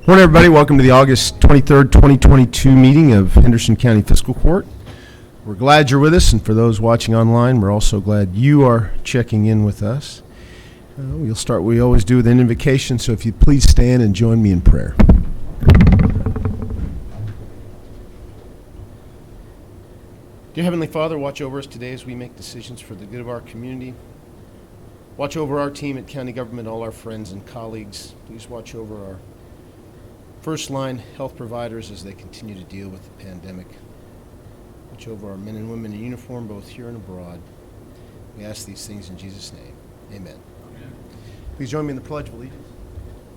Morning, everybody. Welcome to the August 23rd, 2022 meeting of Henderson County Fiscal Court. We're glad you're with us, and for those watching online, we're also glad you are checking in with us. We'll start, we always do, with an invocation, so if you'd please stand and join me in prayer. Dear Heavenly Father, watch over us today as we make decisions for the good of our community. Watch over our team at county government, all our friends and colleagues. Please watch over our first-line health providers as they continue to deal with the pandemic. Watch over our men and women in uniform, both here and abroad. We ask these things in Jesus' name. Amen. Amen. Please join me in the Pledge of Allegiance.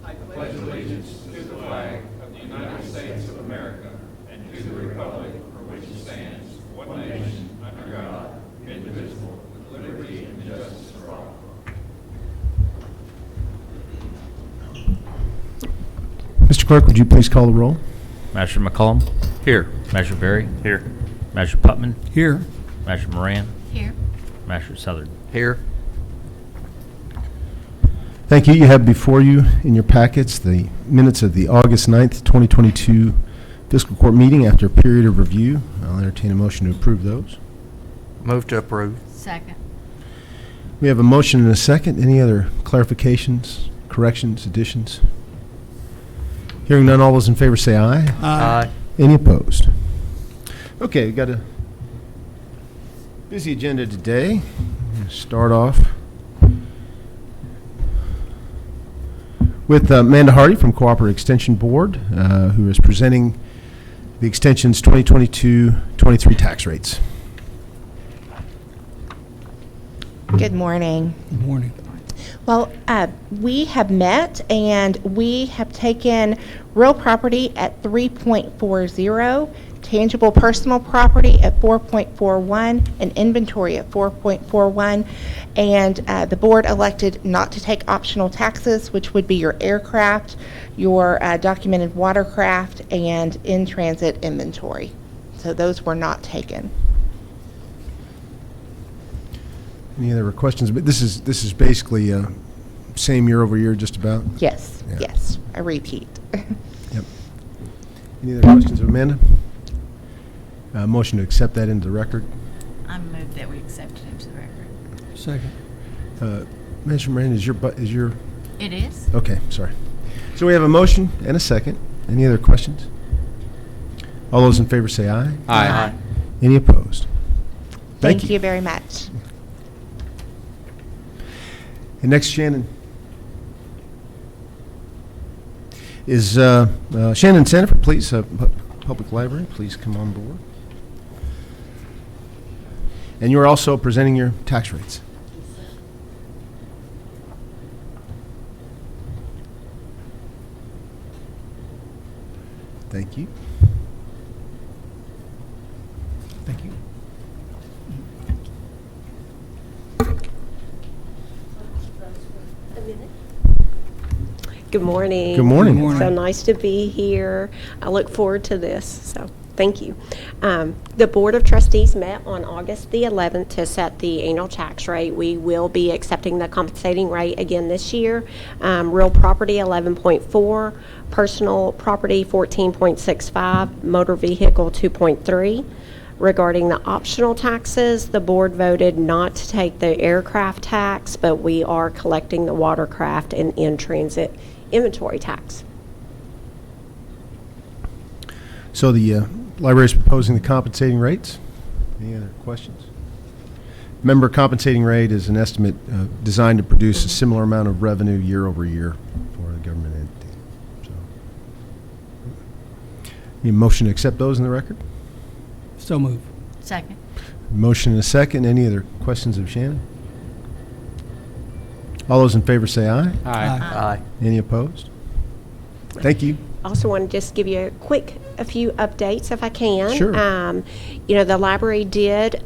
I pledge allegiance to the flag of the United States of America and to the republic for which it stands, one nation, under God, indivisible, with liberty and justice for all. Mr. Clerk, would you please call the roll? Masher McCollum. Here. Masher Berry. Here. Masher Putman. Here. Masher Moran. Here. Masher Southern. Here. Thank you. You have before you in your packets the minutes of the August 9th, 2022 Fiscal Court meeting. After a period of review, I'll entertain a motion to approve those. Move to approve. Second. We have a motion and a second. Any other clarifications, corrections, additions? Hearing none, all those in favor say aye. Aye. Any opposed? Okay, we've got a busy agenda today. I'm going to start off with Amanda Hardy from Cooperative Extension Board, who is presenting the extension's 2022-23 tax rates. Good morning. Good morning. Well, we have met and we have taken real property at 3.40, tangible personal property at 4.41, and inventory at 4.41. And the board elected not to take optional taxes, which would be your aircraft, your documented watercraft, and in-transit inventory. So those were not taken. Any other questions? But this is basically same year over year, just about. Yes, Yeah. yes, a repeat. Yep. Any other questions of Amanda? Motion to accept that into the record. I move that we accept it into the record. Second. Mr. Moran, is your It is? okay? Sorry. So we have a motion and a second. Any other questions? All those in favor say aye. Aye. Any opposed? Thank you very much. And next, Shannon. Is Shannon Sanford, please, Public Library, please come on board. And you're also presenting your tax rates. Thank you. Thank you. Good morning. Good morning. Good morning. So nice to be here. I look forward to this, so thank you. The Board of Trustees met on August the 11th to set the annual tax rate. We will be accepting the compensating rate again this year. Real property 11.4, personal property 14.65, motor vehicle 2.3. Regarding the optional taxes, the board voted not to take the aircraft tax, but we are collecting the watercraft and in-transit inventory tax. So the library is proposing the compensating rates. Any other questions? Member compensating rate is an estimate designed to produce a similar amount of revenue year over year for a government entity. So, need a motion to accept those in the record? So move. Second. Motion and a second. Any other questions of Shannon? All those in favor say aye. Aye. Any opposed? Thank you. Also want to just give you a few updates if I can. Sure. The library did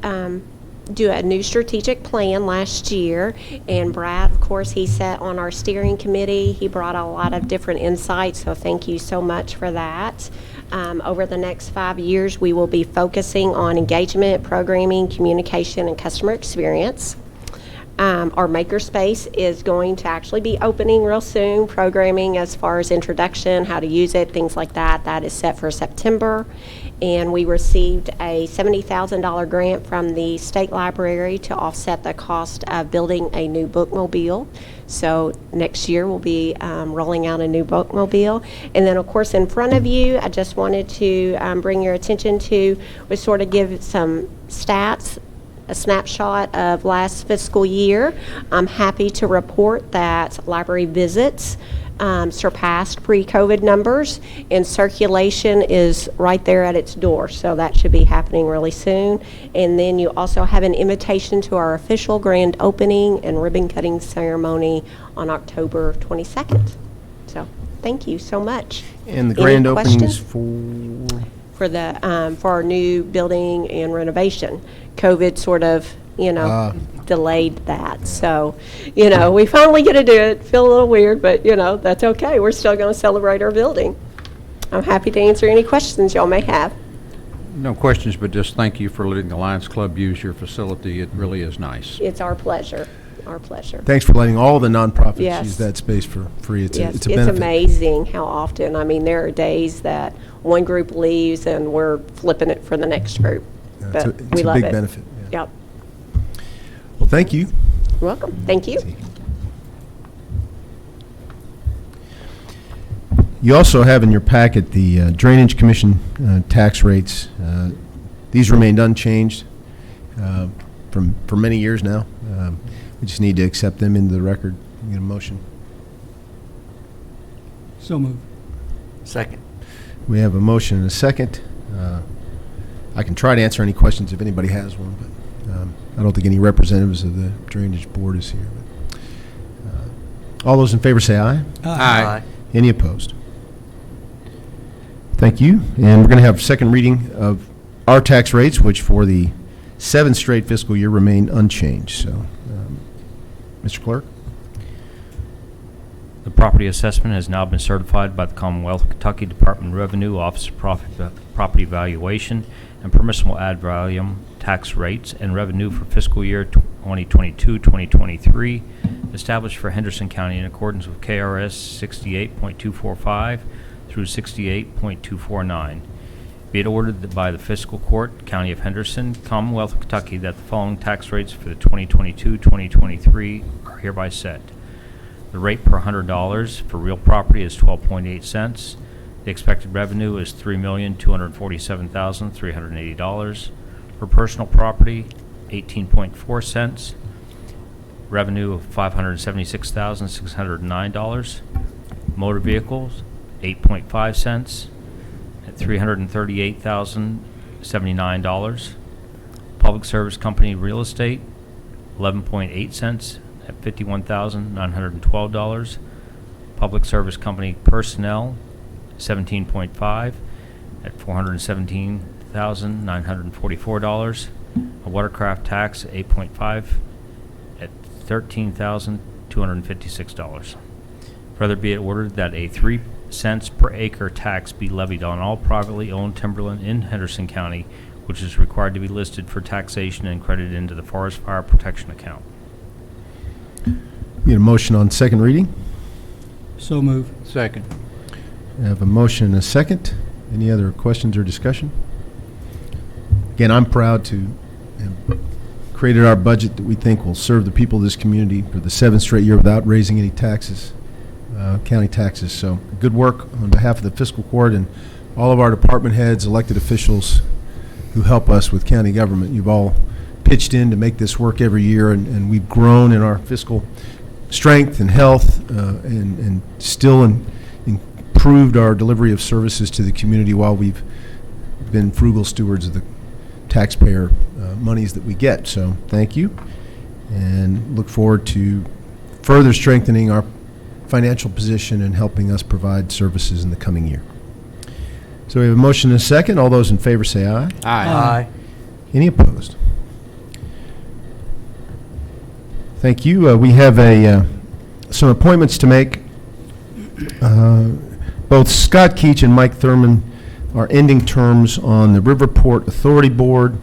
do a new strategic plan last year, and Brad, of course, he sat on our steering committee. He brought a lot of different insights, so thank you so much for that. Over the next 5 years, we will be focusing on engagement, programming, communication, and customer experience. Our makerspace is going to actually be opening real soon, programming as far as introduction, how to use it, things like that. That is set for September. And we received a $70,000 grant from the state library to offset the cost of building a new bookmobile. So next year we'll be rolling out a new bookmobile. And then, of course, in front of you, I just wanted to bring your attention to, we sort of give some stats, a snapshot of last fiscal year. I'm happy to report that library visits surpassed pre-COVID numbers, and circulation is right there at its door, so that should be happening really soon. And then you also have an invitation to our official grand opening and ribbon cutting ceremony on October 22nd. So thank you so much. And the Any grand opening is questions? for? For our new building and renovation. COVID sort of, delayed that. So, we finally get to do it. Feel a little weird, but, that's okay. We're still going to celebrate our building. I'm happy to answer any questions y'all may have. No questions, but just thank you for letting the Lions Club use your facility. It really is nice. It's our pleasure. Our pleasure. Thanks for letting all the nonprofits Yes. use that space for free. It's Yes, a benefit. amazing how often. I mean, there are days that one group leaves and we're flipping it for the next group. It's But a we love big it. benefit. Yeah. Yep. Well, thank you. You're welcome. Thank you. You also have in your packet the Drainage Commission tax rates. These remained unchanged for many years now. We just need to accept them into the record. Get a motion. So moved. Second. We have a motion and a second. I can try to answer any questions if anybody has one, but I don't think any representatives of the Drainage Board is here. But, all those in favor say aye. Aye. Any opposed? Thank you. And we're going to have second reading of our tax rates, which for the 7th straight fiscal year remain unchanged. So, Mr. Clerk? The property assessment has now been certified by the Commonwealth of Kentucky Department of Revenue Office of Property Valuation and permissible ad valorem tax rates and revenue for fiscal year 2022-2023 established for Henderson County in accordance with KRS 68.245 through 68.249. Be it ordered by the Fiscal Court, County of Henderson, Commonwealth of Kentucky, that the following tax rates for the 2022-2023 are hereby set. The rate per $100 for real property is 12.8 cents. The expected revenue is $3,247,380. For personal property, 18.4 cents. Revenue of $576,609. Motor vehicles, 8.5 cents at $338,079. Public service company real estate, 11.8 cents at $51,912. Public service company personnel, 17.5 at $417,944. A watercraft tax, 8.5 at $13,256. Further be it ordered that a 3 cents per acre tax be levied on all privately owned timberland in Henderson County, which is required to be listed for taxation and credited into the Forest Fire Protection Account. Need a motion on second reading? So moved. Second. I have a motion and a second. Any other questions or discussion? Again, I'm proud to have created our budget that we think will serve the people of this community for the 7th straight year without raising any taxes, county taxes. So good work on behalf of the Fiscal Court and all of our department heads, elected officials who help us with county government. You've all pitched in to make this work every year, and we've grown in our fiscal strength and health and still improved our delivery of services to the community while we've been frugal stewards of the taxpayer monies that we get. So thank you, and look forward to further strengthening our financial position and helping us provide services in the coming year. So we have a motion and a second. All those in favor say aye. Aye. Any opposed? Thank you. We have some appointments to make. Both Scott Keach and Mike Thurman are ending terms on the Riverport Authority Board.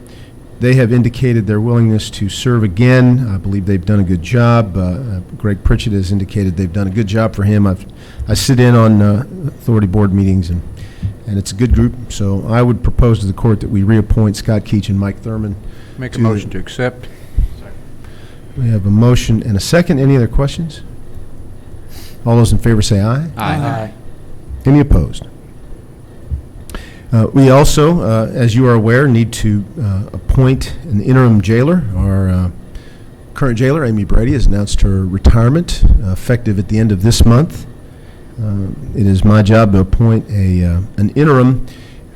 they have indicated their willingness to serve again. I believe they've done a good job. Greg Pritchett has indicated they've done a good job for him. I sit in on authority board meetings, and it's a good group. So I would propose to the court that we reappoint Scott Keach and Mike Thurman. Make a motion to accept. We have a motion and a second. Any other questions? All those in favor say aye. Aye. Any opposed? We also, as you are aware, need to appoint an interim jailer. Our current jailer, Amy Brady, has announced her retirement effective at the end of this month. It is my job to appoint an interim.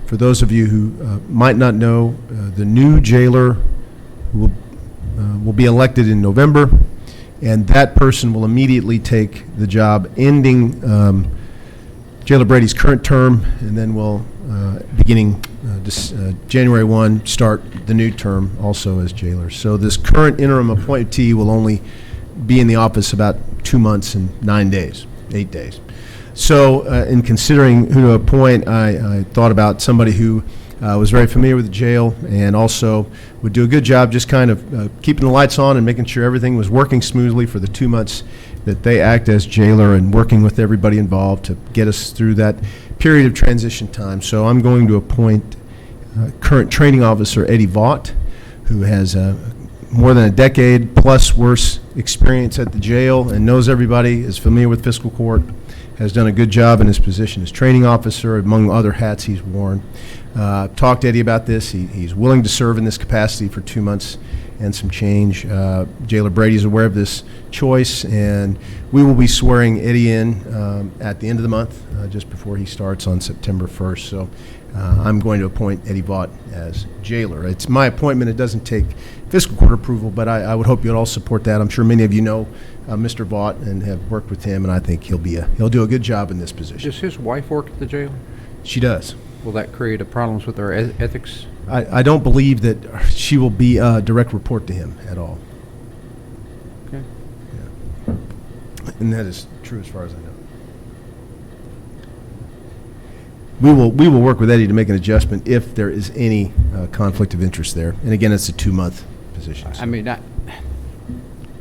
For those of you who might not know, the new jailer will be elected in November, and that person will immediately take the job, ending Jailer Brady's current term, and then will, beginning January 1, start the new term also as jailer. So this current interim appointee will only be in the office about 2 months and 9 days, 8 days. So in considering who to appoint, I thought about somebody who was very familiar with the jail and also would do a good job just kind of keeping the lights on and making sure everything was working smoothly for the 2 months that they act as jailer, and working with everybody involved to get us through that period of transition time. So I'm going to appoint current training officer Eddie Hvac, who has more than a decade plus worse experience at the jail and knows everybody, is familiar with fiscal court, has done a good job in his position as training officer, among other hats he's worn. Talked to Eddie about this. He's willing to serve in this capacity for 2 months and some change. Jailer Brady is aware of this choice, and we will be swearing Eddie in at the end of the month, just before he starts on September 1st. So I'm going to appoint Eddie Hvac as jailer. It's my appointment. It doesn't take fiscal court approval, but I would hope you'd all support that. I'm sure many of you know Mr. Hvac and have worked with him, and I think he'll do a good job in this position. Does his wife work at the jail? She does. Will that create problems with our ethics? I don't believe that she will be a direct report to him at all. Okay. Yeah. And that is true as far as I know. We will work with Eddie to make an adjustment if there is any conflict of interest there. And again, it's a 2-month position. So. I mean,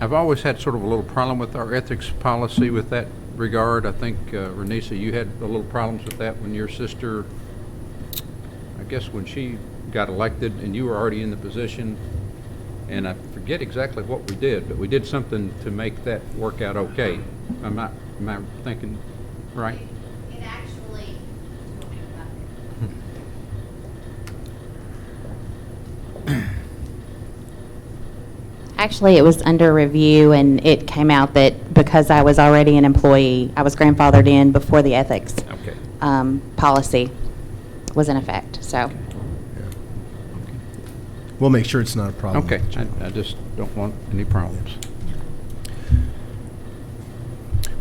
I've always had sort of a little problem with our ethics policy with that regard. I think, Renisa, you had a little problems with that when your sister, I guess when she got elected and you were already in the position, and I forget exactly what we did, but we did something to make that work out okay. Am I thinking right? It actually, Actually, it was under review, and it came out that because I was already an employee, I was grandfathered in before the ethics Okay. Policy was in effect. So, We'll make sure it's not a problem. Okay. I just don't want any problems.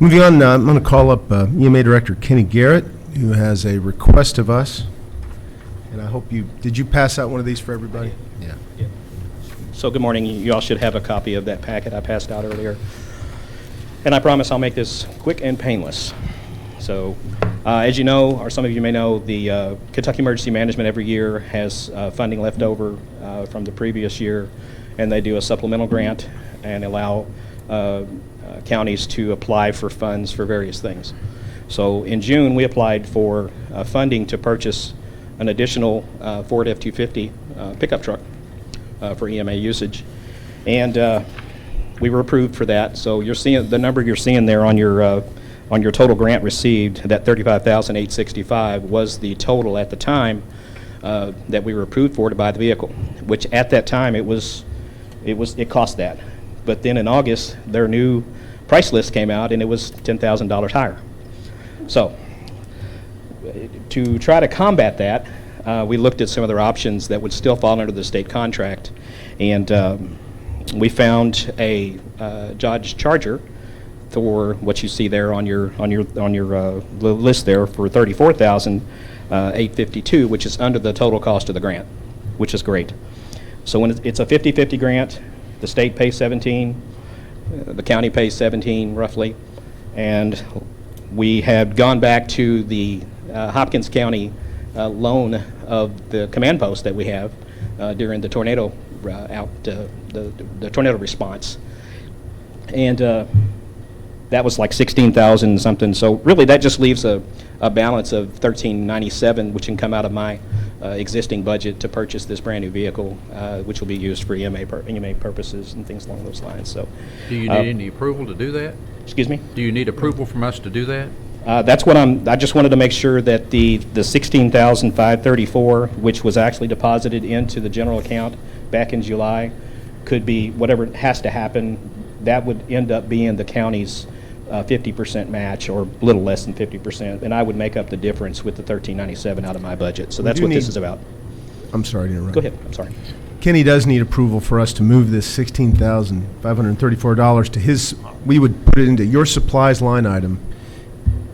Moving on, I'm going to call up EMA Director Kenny Garrett, who has a request of us. And I hope did you pass out one of these for everybody? Yeah. So good morning. You all should have a copy of that packet I passed out earlier. And I promise I'll make this quick and painless. So as you know, or some of you may know, the Kentucky Emergency Management every year has funding left over from the previous year, and they do a supplemental grant and allow counties to apply for funds for various things. So in June, we applied for funding to purchase an additional Ford F-250 pickup truck for EMA usage, and we were approved for that. So you're seeing the number you're seeing there on your total grant received. That $35,865 was the total at the time that we were approved for to buy the vehicle, which at that time it cost that. But then in August, their new price list came out, and it was $10,000 higher. So to try to combat that, we looked at some other options that would still fall under the state contract, and we found a Dodge Charger for what you see there on your list there for $34,852, which is under the total cost of the grant, which is great. So when it's a 50-50 grant, the state pays 17, the county pays 17 roughly, and we had gone back to the Hopkins County loan of the command post that we have during the tornado the tornado response. And that was like 16,000 something. So really, that just leaves a balance of 1397, which can come out of my existing budget to purchase this brand new vehicle, which will be used for EMA purposes and things along those lines. So, Do you need any approval to do that? excuse me. Do you need approval from us to do that? That's what I just wanted to make sure that the 16,534, which was actually deposited into the general account back in July, could be whatever has to happen. That would end up being the county's 50% match, or a little less than 50%, and I would make up the difference with the 1397 out of my budget. So that's do what this need- is about. I'm sorry to interrupt. Go ahead. I'm sorry. Kenny does need approval for us to move this $16,534 to his, we would put it into your supplies line item.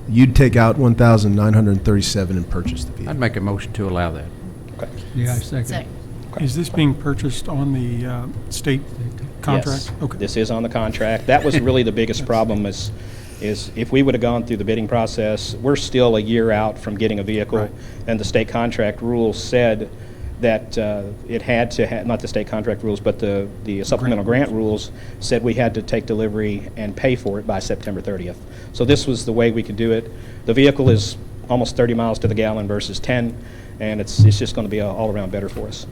You'd take out $1,937 and purchase the vehicle. I'd make a motion to allow that. Okay. Yeah, I second. Second. Is this being purchased on the state contract? Yes, Okay. this is on the contract. That was really the biggest problem is if we would have gone through the bidding process, we're still a year out from getting a vehicle. Right. And the state contract rules said that it had to have, not the state contract rules, but the supplemental grant rules said we had to take delivery and pay for it by September 30th. So this was the way we could do it. The vehicle is almost 30 miles to the gallon versus 10, and it's just going to be all around better for us.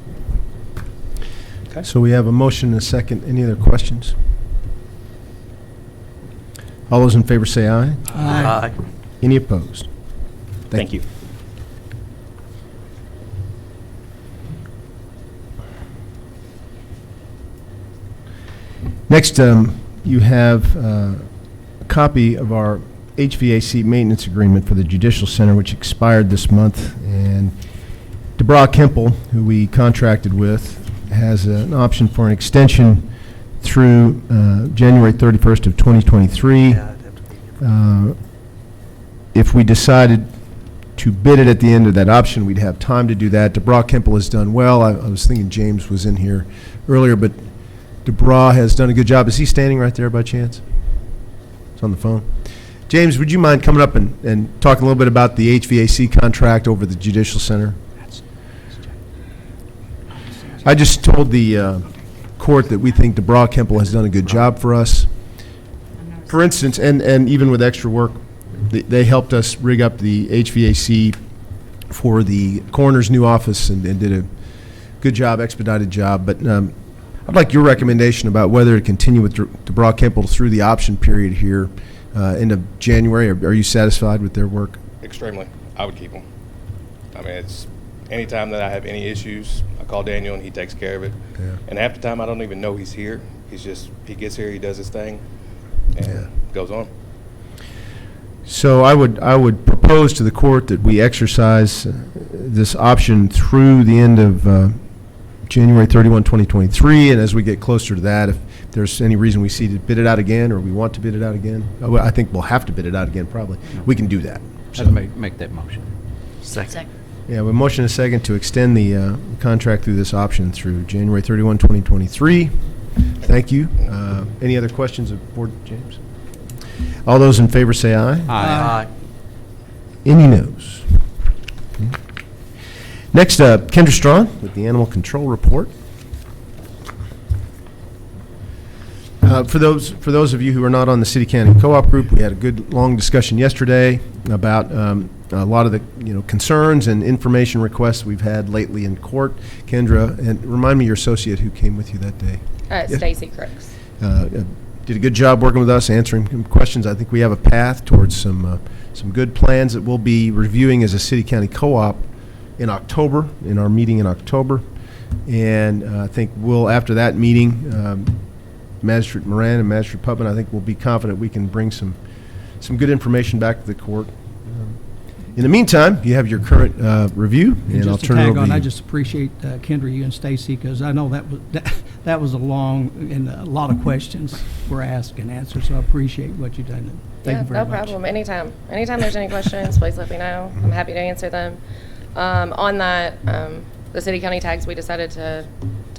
Okay. So we have a motion and a second. Any other questions? All those in favor say aye. Aye. Any opposed? Thank you. Next, you have a copy of our HVAC maintenance agreement for the Judicial Center, which expired this month. And DeBra Kemple, who we contracted with, has an option for an extension through January 31st of 2023. If we decided to bid it at the end of that option, we'd have time to do that. DeBra Kemple has done well. I was thinking James was in here earlier, but DeBra has done a good job. Is he standing right there by chance? It's on the phone. James, would you mind coming up and talking a little bit about the HVAC contract over the Judicial Center? I just told the court that we think DeBra Kemple has done a good job for us. For instance, and even with extra work, they helped us rig up the HVAC for the coroner's new office and did a good job, expedited job. But I'd like your recommendation about whether to continue with DeBra Kemple through the option period here into January. Are you satisfied with their work? Extremely. I would keep them. I mean, it's anytime that I have any issues, I call Daniel and he takes care of it. Yeah. And half the time I don't even know he's here. He gets here, he does his thing, and goes on. So I would propose to the court that we exercise this option through the end of January 31, 2023, and as we get closer to that, if there's any reason we see to bid it out again, or we want to bid it out again, I think we'll have to bid it out again probably. We can do that. I'd make that motion. Second. Yeah, we motion a second to extend the contract through this option through January 31, 2023. Thank you. Any other questions of Board James? All those in favor say aye. Aye. Any noes? Okay. Next, Kendra Strawn with the Animal Control Report. For those of you who are not on the City County Co-op group, we had a good long discussion yesterday about a lot of the concerns and information requests we've had lately in court. Kendra, and remind me your associate who came with you that day. Stacy Crooks. Did a good job working with us, answering questions. I think we have a path towards some good plans that we'll be reviewing as a City County Co-op in October, in our meeting in October. And I think we'll, after that meeting, Magistrate Moran and Magistrate Putman, I think we'll be confident we can bring some good information back to the court. In the meantime, you have your current review, and I'll turn it over to you. I just appreciate Kendra, you and Stacy, because I know that was a long and a lot of questions were asked and answered, so I appreciate what you've done. Thank you very much. No problem. Anytime there's any questions, please let me know. I'm happy to answer them. On that, the city county tags, we decided to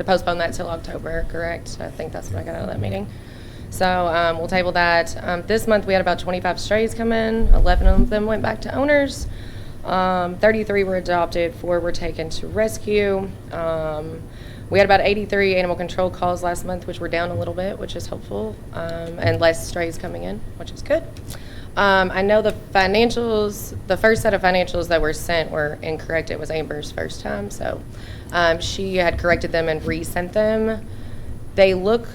postpone that till October, correct? I think that's what I got out of that meeting. So we'll table that. This month we had about 25 strays come in. 11 of them went back to owners. 33 were adopted, 4 were taken to rescue. We had about 83 animal control calls last month, which were down a little bit, which is helpful, and less strays coming in, which is good. I know the financials, the first set of financials that were sent were incorrect. It was Amber's first time, so she had corrected them and resent them. They look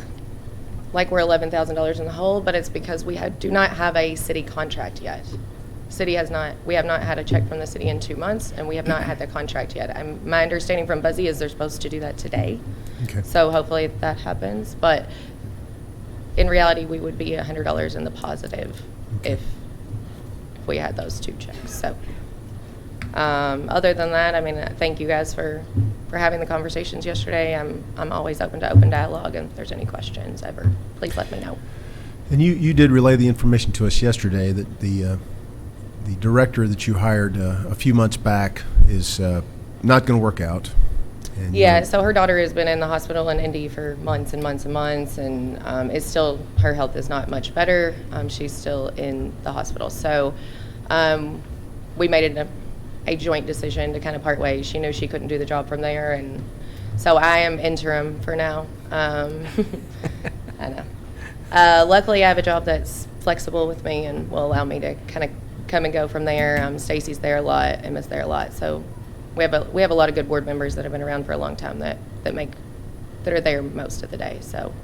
like we're $11,000 in the hole, but it's because we do not have a city contract yet. We have not had a check from the city in 2 months, and we have not had the contract yet. My understanding from Buzzy is they're supposed to do that today. Okay. So hopefully that happens, but in reality, we would be $100 in the positive if we had those 2 checks. So other than that, I mean, thank you guys for having the conversations yesterday. I'm always open to open dialogue, and if there's any questions ever, please let me know. And you did relay the information to us yesterday that the director that you hired a few months back is not going to work out. And yeah, so her daughter has been in the hospital in Indy for months and months and months, and her health is not much better. She's still in the hospital. So we made it a joint decision to kind of part ways. She knew she couldn't do the job from there, and so I am interim for now. I know. Luckily, I have a job that's flexible with me and will allow me to kind of come and go from there. Stacy's there a lot, Emma's there a lot, so we have a lot of good board members that have been around for a long time that are there most of the day. So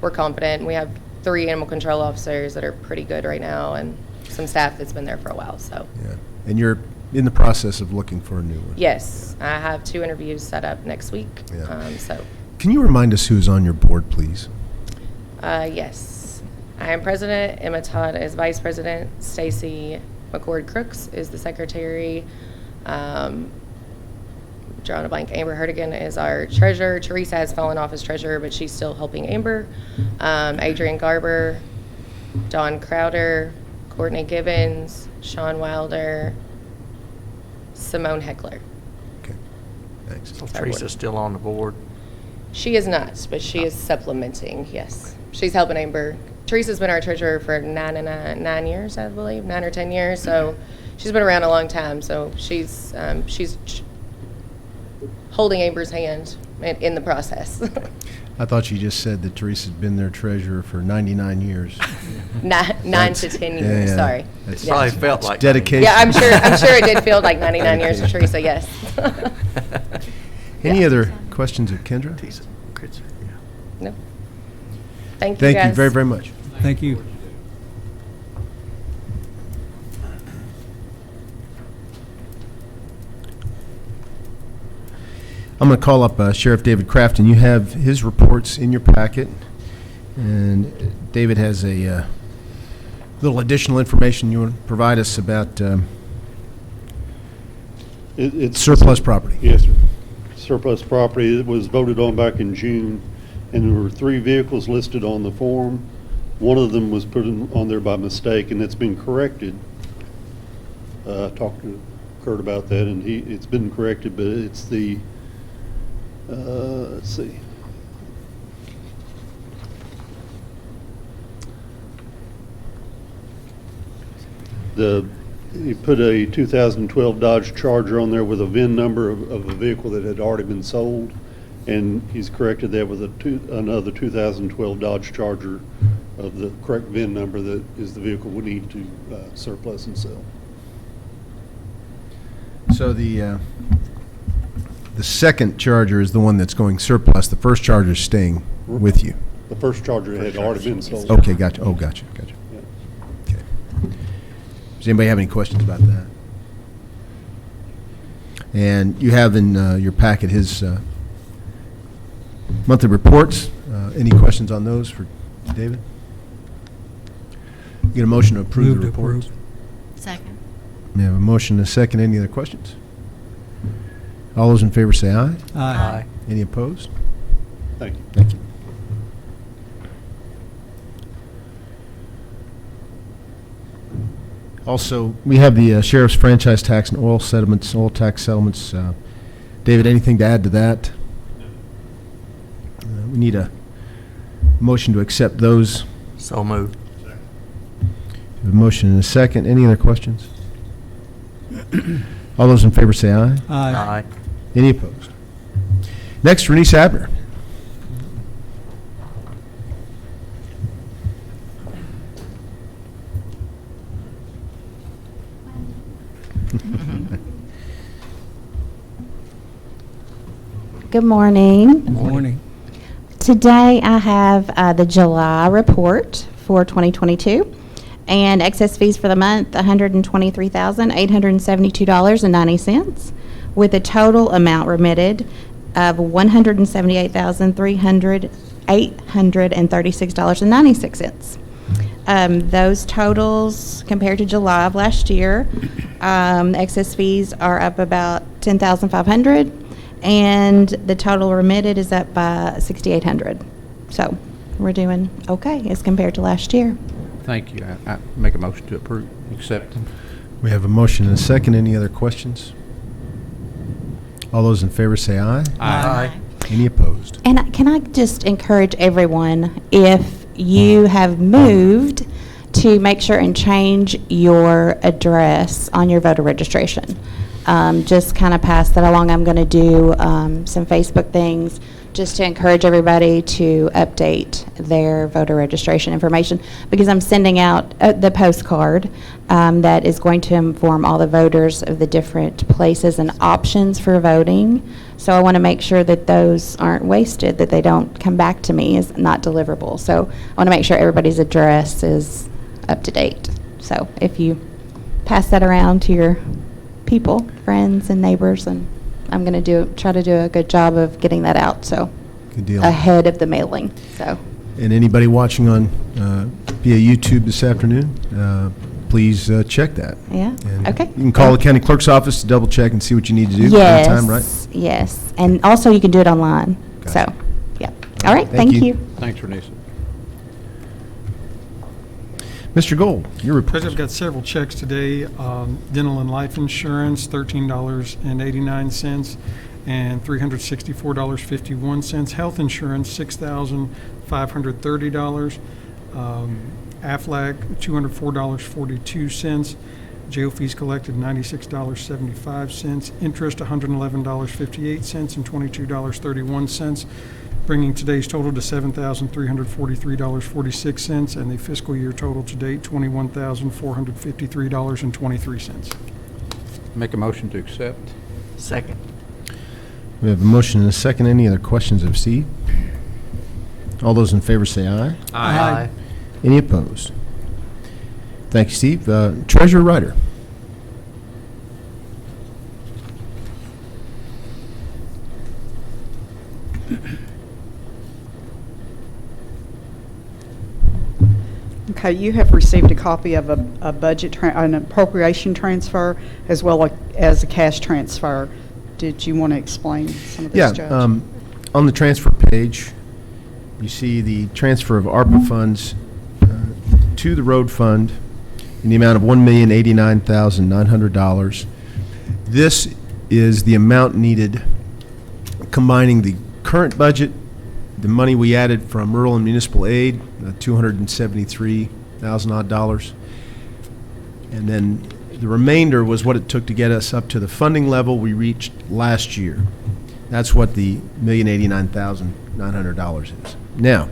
we're confident. We have 3 animal control officers that are pretty good right now, and some staff that's been there for a while. So yeah, and you're in the process of looking for a new one. yes, I have 2 interviews set up next week. Yeah. So can you remind us who's on your board, please? yes, I am president. Emma Todd is vice president. Stacy McCord Crooks is the secretary. Drawing a blank. Amber Hertigan is our treasurer. Teresa has fallen off as treasurer, but she's still helping Amber. Adrian Garber, Dawn Crowder, Courtney Gibbons, Sean Wilder, Simone Heckler. Okay, thanks. So Teresa's still on the board? She is not, but she is supplementing, yes. She's helping Amber. Teresa's been our treasurer for 9 years, I believe, 9 or 10 years. So she's been around a long time. So she's holding Amber's hand in the process. I thought you just said that Teresa's been their treasurer for 99 years. 9 to 10 years, yeah. sorry. It probably felt like dedication. Yeah, I'm sure it did feel like 99 years for Teresa, yes. Any other questions of Kendra? No. Thank you, Thank guys. you very, very much. Thank you. I'm going to call up Sheriff David Crafton. You have his reports in your packet, and David has a little additional information you want to provide us about It's surplus property. Yes, sir. Surplus property. It was voted on back in June, and there were 3 vehicles listed on the form. One of them was put on there by mistake, and it's been corrected. I talked to Kurt about that, and it's been corrected, but it's the, let's see. He put a 2012 Dodge Charger on there with a VIN number of a vehicle that had already been sold, and he's corrected that with another 2012 Dodge Charger of the correct VIN number that is the vehicle we need to surplus and sell. So the second Charger is the one that's going surplus. The first Charger is staying with you. The first Charger had already been sold. Okay, gotcha. Oh, gotcha. Yeah. Okay. Does anybody have any questions about that? And you have in your packet his monthly reports. Any questions on those for David? Get a motion to approve Move the to reports. approve. Second. We have a motion and a second. Any other questions? All those in favor say aye. Aye. Any opposed? Thank you. Thank you. Also, we have the sheriff's franchise tax and oil tax settlements. David, anything to add to that? We need a motion to accept those. So moved. A motion and a second. Any other questions? All those in favor say aye. Aye. Any opposed? Next, Renese Abner. Good morning. Good morning. Today I have the July report for 2022, and excess fees for the month, $123,872.90, with a total amount remitted of $178,836.96. Those totals compared to July of last year, excess fees are up about $10,500, and the total remitted is up by $6,800. So we're doing okay as compared to last year. Thank you. I make a motion to approve, accept. We have a motion and a second. Any other questions? All those in favor say aye. Aye. Any opposed? And can I just encourage everyone, if you have moved, to make sure and change your address on your voter registration. Just kind of pass that along. I'm going to do some Facebook things just to encourage everybody to update their voter registration information, because I'm sending out the postcard that is going to inform all the voters of the different places and options for voting. So I want to make sure that those aren't wasted, that they don't come back to me as not deliverable. So I want to make sure everybody's address is up to date. So if you pass that around to your people, friends, and neighbors, and I'm going to try to do a good job of getting that out, so Good deal. ahead of the mailing. So And anybody watching on via YouTube this afternoon, please check that. yeah, And okay. You can call the county clerk's office to double check and see what you need to do Yes, anytime, right? yes, and also you can do it online. Got So, it. yeah. All right, Thank thank you. you. Thanks, Renee. Mr. Gold, your report. Judge, I've got several checks today. Dental and life insurance, $13.89, and $364.51. Health insurance, $6,530. Aflac, $204.42. Jail fees collected, $96.75. Interest, $111.58, and $22.31. Bringing today's total to $7,343.46, and the fiscal year total to date, $21,453.23. Make a motion to accept. Second. We have a motion and a second. Any other questions of Steve? All those in favor say aye. Aye. Any opposed? Thank you, Steve. Treasurer Ryder. Okay, you have received a copy of a budget, an appropriation transfer, as well as a cash transfer. Did you want to explain some of this, Judge? On the transfer page, you see the transfer of ARPA funds to the road fund in the amount of $1,089,900. This is the amount needed combining the current budget, the money we added from rural and municipal aid, $273,000 odd dollars, and then the remainder was what it took to get us up to the funding level we reached last year. That's what the $1,089,900 is. Now,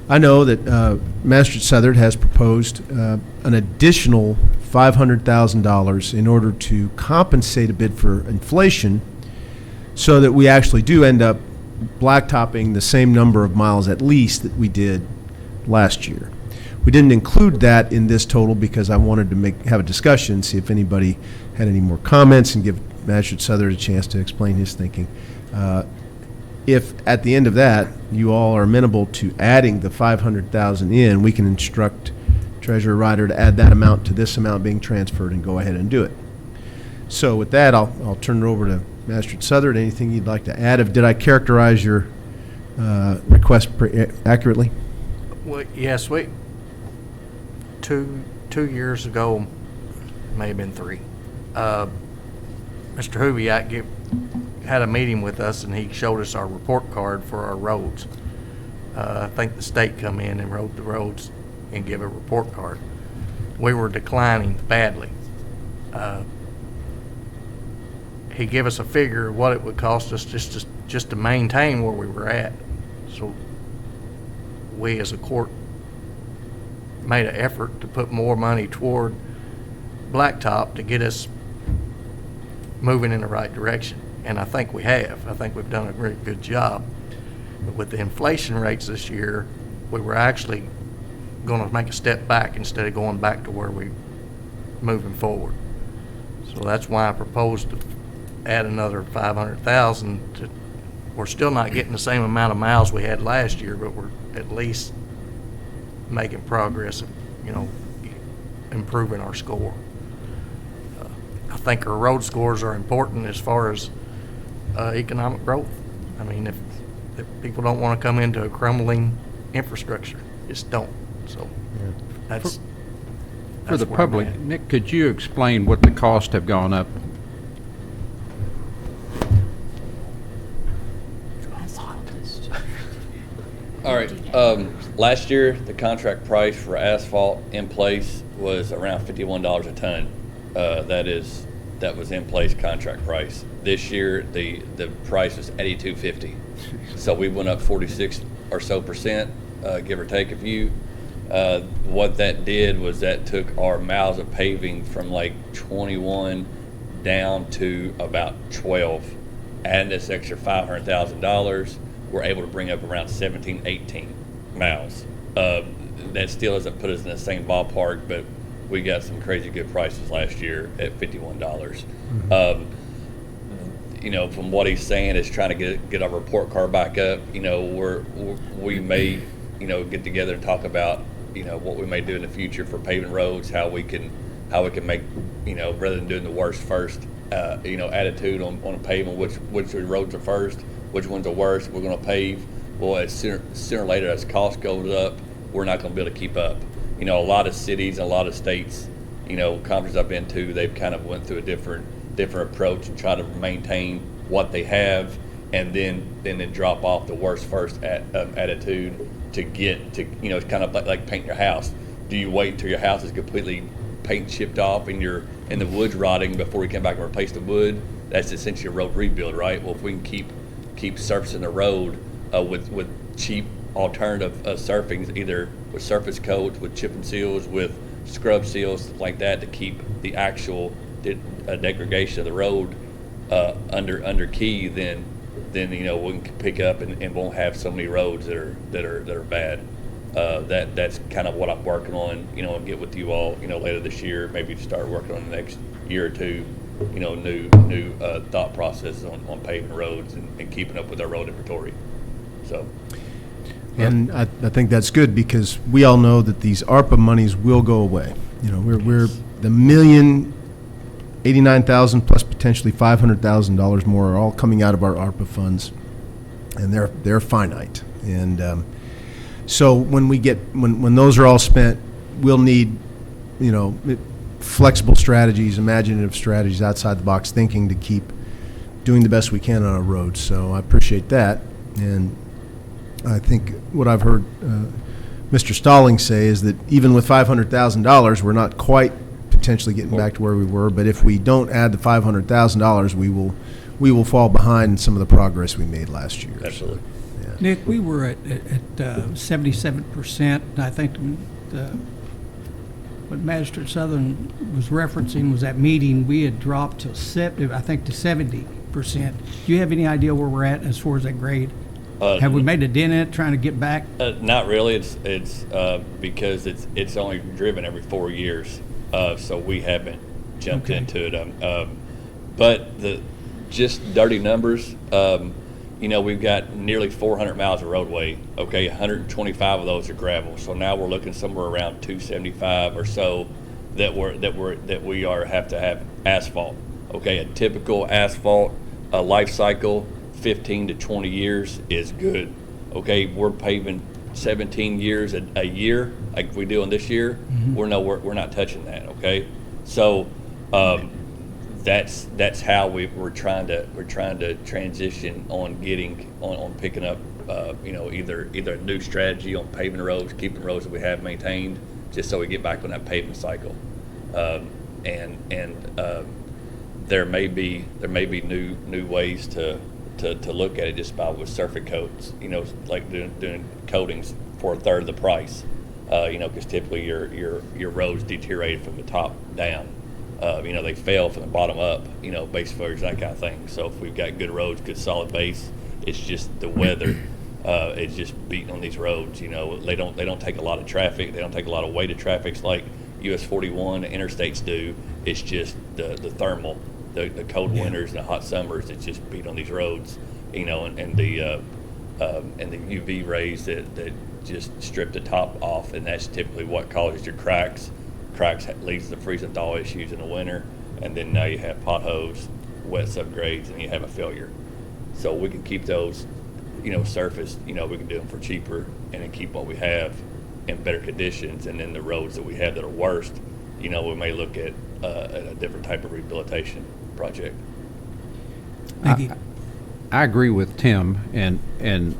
I know that Master Southern has proposed an additional $500,000 in order to compensate a bit for inflation, so that we actually do end up blacktopping the same number of miles at least that we did last year. We didn't include that in this total because I wanted to have a discussion, see if anybody had any more comments, and give Master Southern a chance to explain his thinking. If at the end of that you all are amenable to adding the $500,000 in, we can instruct Treasurer Ryder to add that amount to this amount being transferred and go ahead and do it. So with that, I'll turn it over to Master Southern. Anything you'd like to add? Did I characterize your request accurately? Well, yes, we, two years ago, may have been three, Mr. Hvac had a meeting with us, and he showed us our report card for our roads. I think the state come in and wrote the roads and give a report card. We were declining badly. He gave us a figure of what it would cost us just to just to maintain where we were at. So we as a court made an effort to put more money toward blacktop to get us moving in the right direction. And I think we have. I think we've done a very good job. But with the inflation rates this year, we were actually going to make a step back instead of going back to where we moving forward. So that's why I proposed to add another 500,000 to, we're still not getting the same amount of miles we had last year, but we're at least making progress, you know, improving our score. I think our road scores are important as far as economic growth. I mean, if people don't want to come into a crumbling infrastructure, just don't. So that's for the where I'm public. at. Nick, could you explain what the costs have gone up? All right. Last year, the contract price for asphalt in place was around $51 a ton. That was in place contract price. This year, the price was $82.50. So we went up 46 or so percent, give or take a few. What that did was that took our miles of paving from like 21 down to about 12. Adding this extra $500,000, we're able to bring up around 17, 18 miles. That still doesn't put us in the same ballpark, but we got some crazy good prices last year at $51. Mm-hmm. You know, from what he's saying is trying to get our report card back up. You know, we may, you know, get together and talk about, you know, what we may do in the future for paving roads, how we can make, you know, rather than doing the worst first, you know, attitude on paving, which roads are first, which ones are worst, we're going to pave. Well, as sooner or later, as cost goes up, we're not going to be able to keep up. You know, a lot of cities, a lot of states, you know, conferences I've been to, they've kind of went through a different approach and try to maintain what they have, and then drop off the worst first attitude to get to, you know, it's kind of like painting your house. Do you wait till your house is completely paint chipped off and the wood's rotting before you come back and replace the wood? That's essentially a road rebuild, right? Well, if we can keep surfacing the road with cheap alternative surfings, either with surface coats, with chip and seals, with scrub seals, like that, to keep the actual degradation of the road under key, then you know we can pick up and won't have so many roads that are bad. That's kind of what I'm working on, you know, and get with you all, you know, later this year, maybe start working on the next year or two, you know, new thought processes on paving roads and keeping up with our road inventory. So. And I think that's good, because we all know that these ARPA monies will go away. You know, we're the $1,089,000 plus potentially $500,000 more are all coming out of our ARPA funds, and they're finite. And so when those are all spent, we'll need, you know, flexible strategies, imaginative strategies, outside the box thinking to keep doing the best we can on our roads. So I appreciate that. And I think what I've heard Mr. Stalling say is that even with $500,000, we're not quite potentially getting back to where we were. But if we don't add the $500,000, we will fall behind in some of the progress we made last year. Absolutely. So, yeah. Nick, we were at 77%. I think what Magistrate Southern was referencing was that meeting we had dropped to 70%. Do you have any idea where we're at as far as that grade? Have we made a dent in it, trying to get back? Not really. It's because it's only driven every 4 years, so we haven't jumped into it. But just dirty numbers. You know, we've got nearly 400 miles of roadway. Okay, 125 of those are gravel. So now we're looking somewhere around 275 or so that we have to have asphalt. Okay, a typical asphalt life cycle, 15 to 20 years is good. Okay, we're paving 17 years a year like we're doing this year. Mm-hmm. We're not touching that. Okay, so that's how we're trying to transition on picking up you know, either a new strategy on paving roads, keeping roads that we have maintained, just so we get back on that paving cycle, and there may be new ways to to look at it just by with surface coats, like doing coatings for a third of the price, because typically your roads deteriorate from the top down. They fail from the bottom up, base failures, that kind of thing. So if we've got good roads, good solid base, it's just the weather. It's just beating on these roads. They don't take a lot of traffic. They don't take a lot of weight of traffic like US 41 interstates do. It's just the thermal, the cold winters and the hot summers that just beat on these roads. And the UV rays that just strip the top off, and that's typically what causes your cracks. Cracks leads to freeze and thaw issues in the winter, and then now you have potholes, wet subgrades, and you have a failure. So we can keep those, surfaced. We can do them for cheaper, and then keep what we have in better conditions. And then the roads that we have that are worst, we may look at a different type of rehabilitation project. Thank you. I agree with Tim, and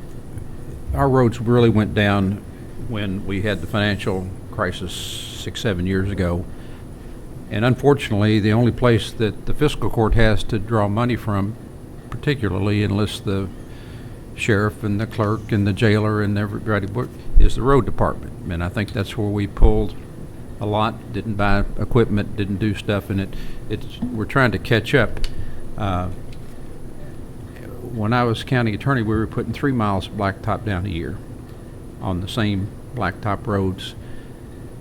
our roads really went down when we had the financial crisis 6-7 years ago. And unfortunately, the only place that the fiscal court has to draw money from, particularly unless the sheriff and the clerk and the jailer and everybody, is the road department. And I think that's where we pulled a lot, didn't buy equipment, didn't do stuff, and we're trying to catch up. When I was county attorney, we were putting 3 miles of blacktop down a year on the same blacktop roads,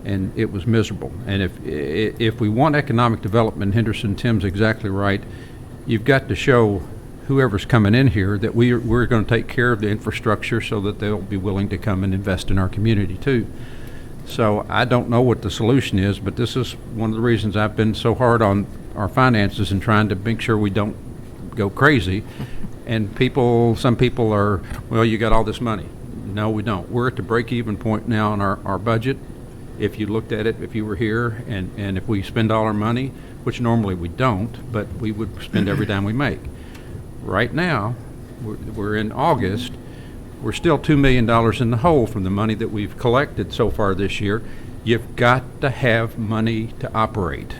and it was miserable. And if we want economic development, Henderson, Tim's exactly right. You've got to show whoever's coming in here that we're going to take care of the infrastructure so that they'll be willing to come and invest in our community too. So I don't know what the solution is, but this is one of the reasons I've been so hard on our finances and trying to make sure we don't go crazy. And some people are, well, you got all this money. No, we don't. We're at the break-even point now on our budget. If you looked at it, if you were here, and if we spend all our money, which normally we don't, but we would spend every dime we make. Right now, we're in August, we're still $2 million in the hole from the money that we've collected so far this year. You've got to have money to operate.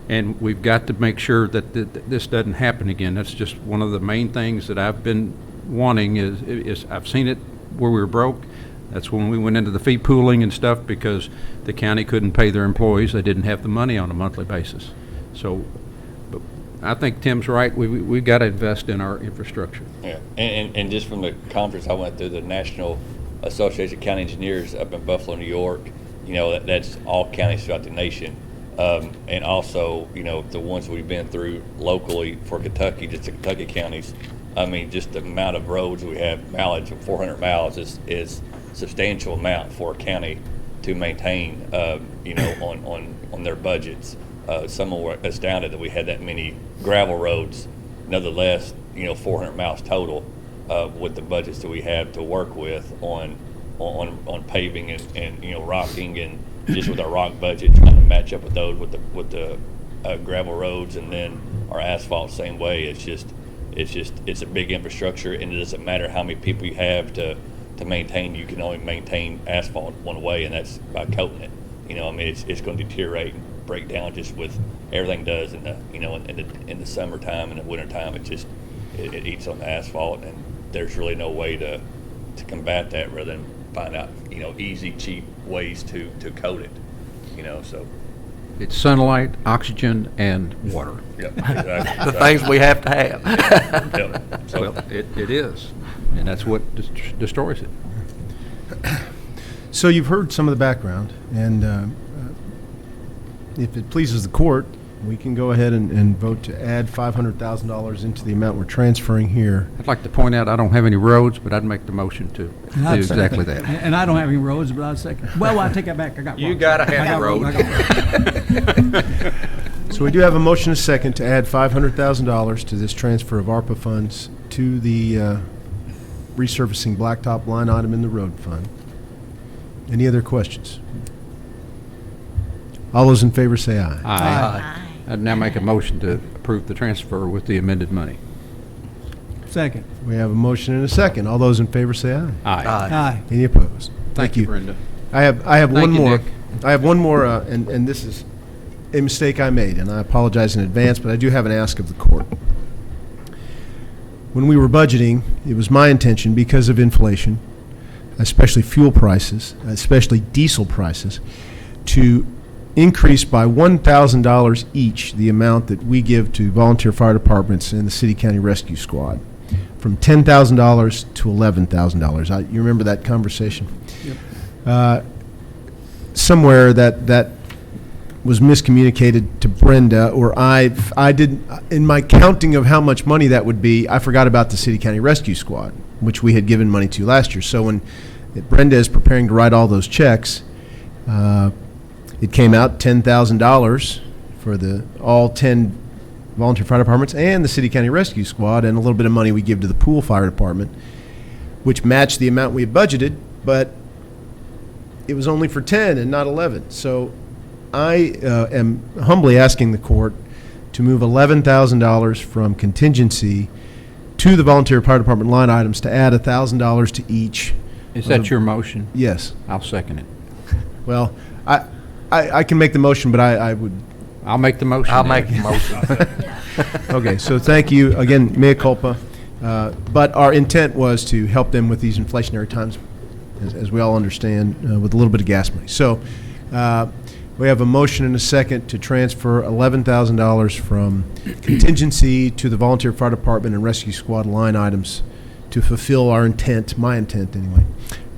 And we've got to make sure that this doesn't happen again. That's just one of the main things that I've been wanting is I've seen it where we were broke. That's when we went into the fee pooling and stuff because the county couldn't pay their employees. They didn't have the money on a monthly basis. So but I think Tim's right. We've got to invest in our infrastructure. Yeah, and just from the conference I went through, the National Association of County Engineers up in Buffalo, New York, that's all counties throughout the nation. And also, the ones we've been through locally for Kentucky, just the Kentucky counties. I mean, just the amount of roads we have, mileage of 400 miles is substantial amount for a county to maintain, on their budgets. Some were astounded that we had that many gravel roads. Nevertheless, 400 miles total with the budgets that we have to work with on paving and rocking and just with our rock budget, trying to match up with those with the gravel roads, and then our asphalt same way. It's a big infrastructure, and it doesn't matter how many people you have to maintain. You can only maintain asphalt one way, and that's by coating it. It's going to deteriorate and break down just with everything does in the summertime and the wintertime. It eats on the asphalt, and there's really no way to combat that rather than find out easy, cheap ways to coat it. So it's sunlight, oxygen, and water. Yep, exactly. The things we have to have. Yep. So, well, it is, and that's what destroys it. So you've heard some of the background, and if it pleases the court, we can go ahead and vote to add $500,000 into the amount we're transferring here. I'd like to point out I don't have any roads, but I'd make the motion to do exactly that. And I don't have any roads, but I'd second. Well, I take that back. I got You roads. gotta have I got a road. roads. I got roads. So we do have a motion and a second to add $500,000 to this transfer of ARPA funds to the resurfacing blacktop line item in the road fund. Any other questions? All those in favor say aye. Aye. I'd now make a motion to approve the transfer with the amended money. Second. We have a motion and a second. All those in favor say aye. Aye. Aye. Any opposed? Thank you, Brenda. I have Thank one you, more. Nick. I have one more, and this is a mistake I made, and I apologize in advance, but I do have an ask of the court. when we were budgeting, it was my intention, because of inflation, especially fuel prices, especially diesel prices, to increase by $1,000 each the amount that we give to volunteer fire departments and the City County Rescue Squad, from $10,000 to $11,000. You remember that conversation? Yep. Somewhere that was miscommunicated to Brenda, or I didn't, in my counting of how much money that would be, I forgot about the City County Rescue Squad, which we had given money to last year. So when Brenda is preparing to write all those checks, it came out $10,000 for all 10 volunteer fire departments and the City County Rescue Squad, and a little bit of money we give to the pool fire department, which matched the amount we had budgeted, but it was only for 10 and not 11. So I am humbly asking the court to move $11,000 from contingency to the volunteer fire department line items to add $1,000 to each. Is that your motion? Yes. I'll second it. Well, I can make the motion, but I would. I'll make the motion. I'll make the motion. Okay, so thank you. Again, mea culpa. But our intent was to help them with these inflationary times, as we all understand, with a little bit of gas money. So we have a motion and a second to transfer $11,000 from contingency to the volunteer fire department and rescue squad line items to fulfill our intent, my intent anyway,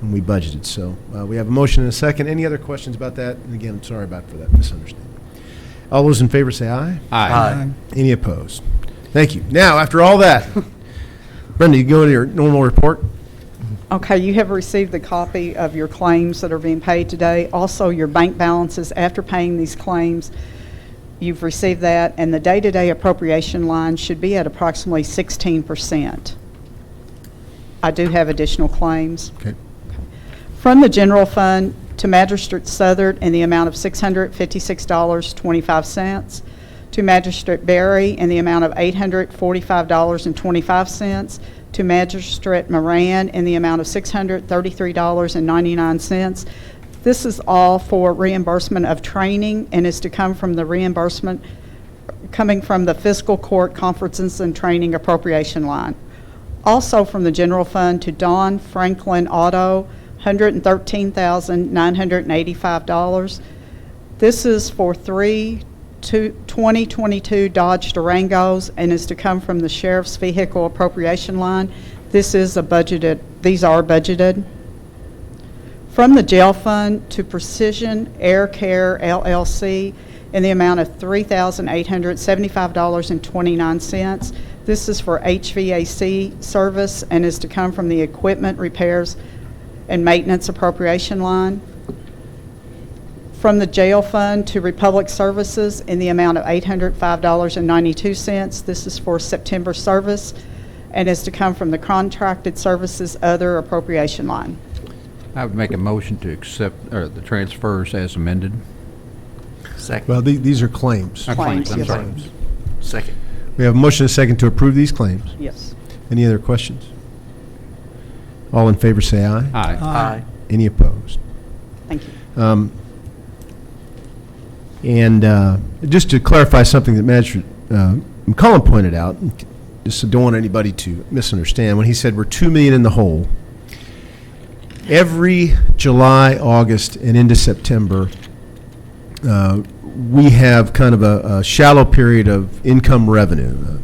when we budgeted. So we have a motion and a second. Any other questions about that? And again, I'm sorry for that misunderstanding. All those in favor say aye. Aye. Aye. Any opposed? Thank you. Now, after all that, Brenda, you go to your normal report. Okay, you have received the copy of your claims that are being paid today. Also, your bank balances after paying these claims. You've received that, and the day-to-day appropriation line should be at approximately 16%. I do have additional claims. Okay. From the general fund to Magistrate Southard in the amount of $656.25, to Magistrate Berry in the amount of $845.25, to Magistrate Moran in the amount of $633.99. This is all for reimbursement of training and is to come from the reimbursement coming from the Fiscal Court Conferences and Training Appropriation line. Also from the general fund to Don Franklin Auto, $113,985. This is for 2022 Dodge Durangos and is to come from the Sheriff's Vehicle Appropriation line. These are budgeted. From the jail fund to Precision Air Care LLC in the amount of $3,875.29. This is for HVAC service and is to come from the Equipment Repairs and Maintenance Appropriation line. From the jail fund to Republic Services in the amount of $805.92. This is for September service and is to come from the Contracted Services Other Appropriation line. I would make a motion to accept the transfers as amended. Second. Well, these are claims. Claims, I'm yes, sorry. sir. Second. We have a motion and a second to approve these claims. Yes. Any other questions? All in favor say aye. Aye. Aye. Any opposed? Thank you. And just to clarify something that Magistrate McCollum pointed out, just so don't want anybody to misunderstand, when he said we're $2 million in the hole, every July, August, and into September, we have kind of a shallow period of income revenue,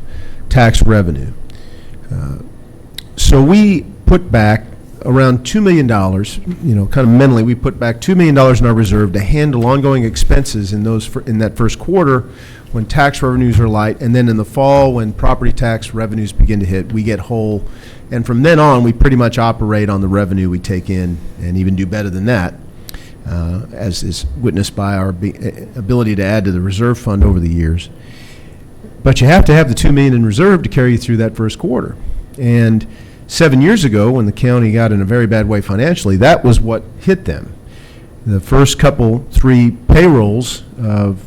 tax revenue. So we put back around $2 million, kind of mentally, we put back $2 million in our reserve to handle ongoing expenses in that first quarter when tax revenues are light, and then in the fall when property tax revenues begin to hit, we get whole. And from then on, we pretty much operate on the revenue we take in and even do better than that, as is witnessed by our ability to add to the reserve fund over the years. But you have to have the $2 million in reserve to carry you through that first quarter. And 7 years ago, when the county got in a very bad way financially, that was what hit them. The first three payrolls of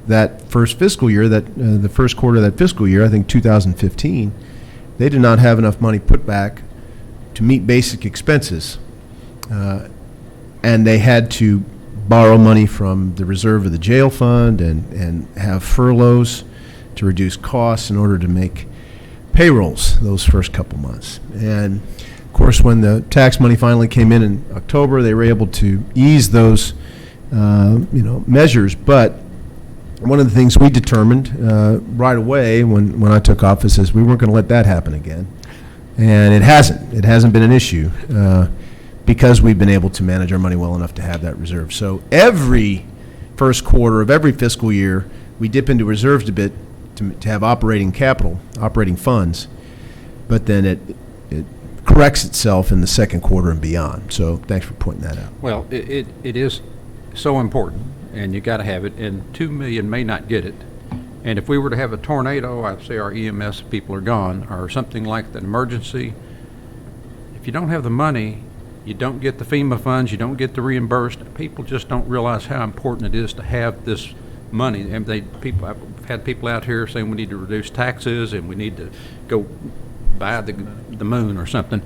that first fiscal year, the first quarter of that fiscal year, I think 2015, they did not have enough money put back to meet basic expenses. And they had to borrow money from the reserve of the jail fund and have furloughs to reduce costs in order to make payrolls those first couple months. And of course, when the tax money finally came in October, they were able to ease those measures. But one of the things we determined right away when I took office is we weren't going to let that happen again. And it hasn't. It hasn't been an issue because we've been able to manage our money well enough to have that reserve. So every first quarter of every fiscal year, we dip into reserves a bit to have operating capital, operating funds, but then it corrects itself in the second quarter and beyond. So thanks for pointing that out. Well, it is so important, and you got to have it, and 2 million may not get it. And if we were to have a tornado, I'd say our EMS people are gone, or something like that, emergency, if you don't have the money, you don't get the FEMA funds, you don't get the reimbursed. People just don't realize how important it is to have this money. And I've had people out here saying we need to reduce taxes and we need to go buy the moon or something.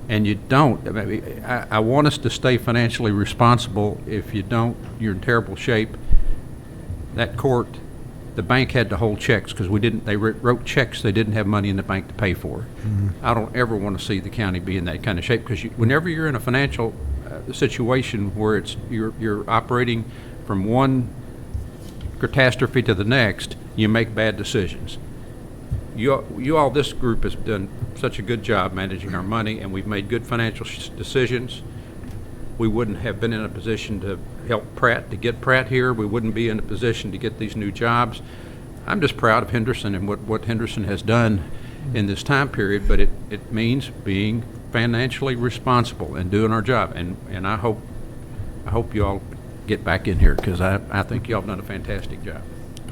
And you don't. I want us to stay financially responsible. If you don't, you're in terrible shape. That court, the bank had to hold checks because they wrote checks they didn't have money in the bank to pay for. Mm-hmm. I don't ever want to see the county be in that kind of shape because whenever you're in a financial situation where you're operating from one catastrophe to the next, you make bad decisions. This group has done such a good job managing our money, and we've made good financial decisions. We wouldn't have been in a position to help Pratt, to get Pratt here. We wouldn't be in a position to get these new jobs. I'm just proud of Henderson and what Henderson has done in this time period, but it means being financially responsible and doing our job. And I hope you all get back in here because I think y'all have done a fantastic job.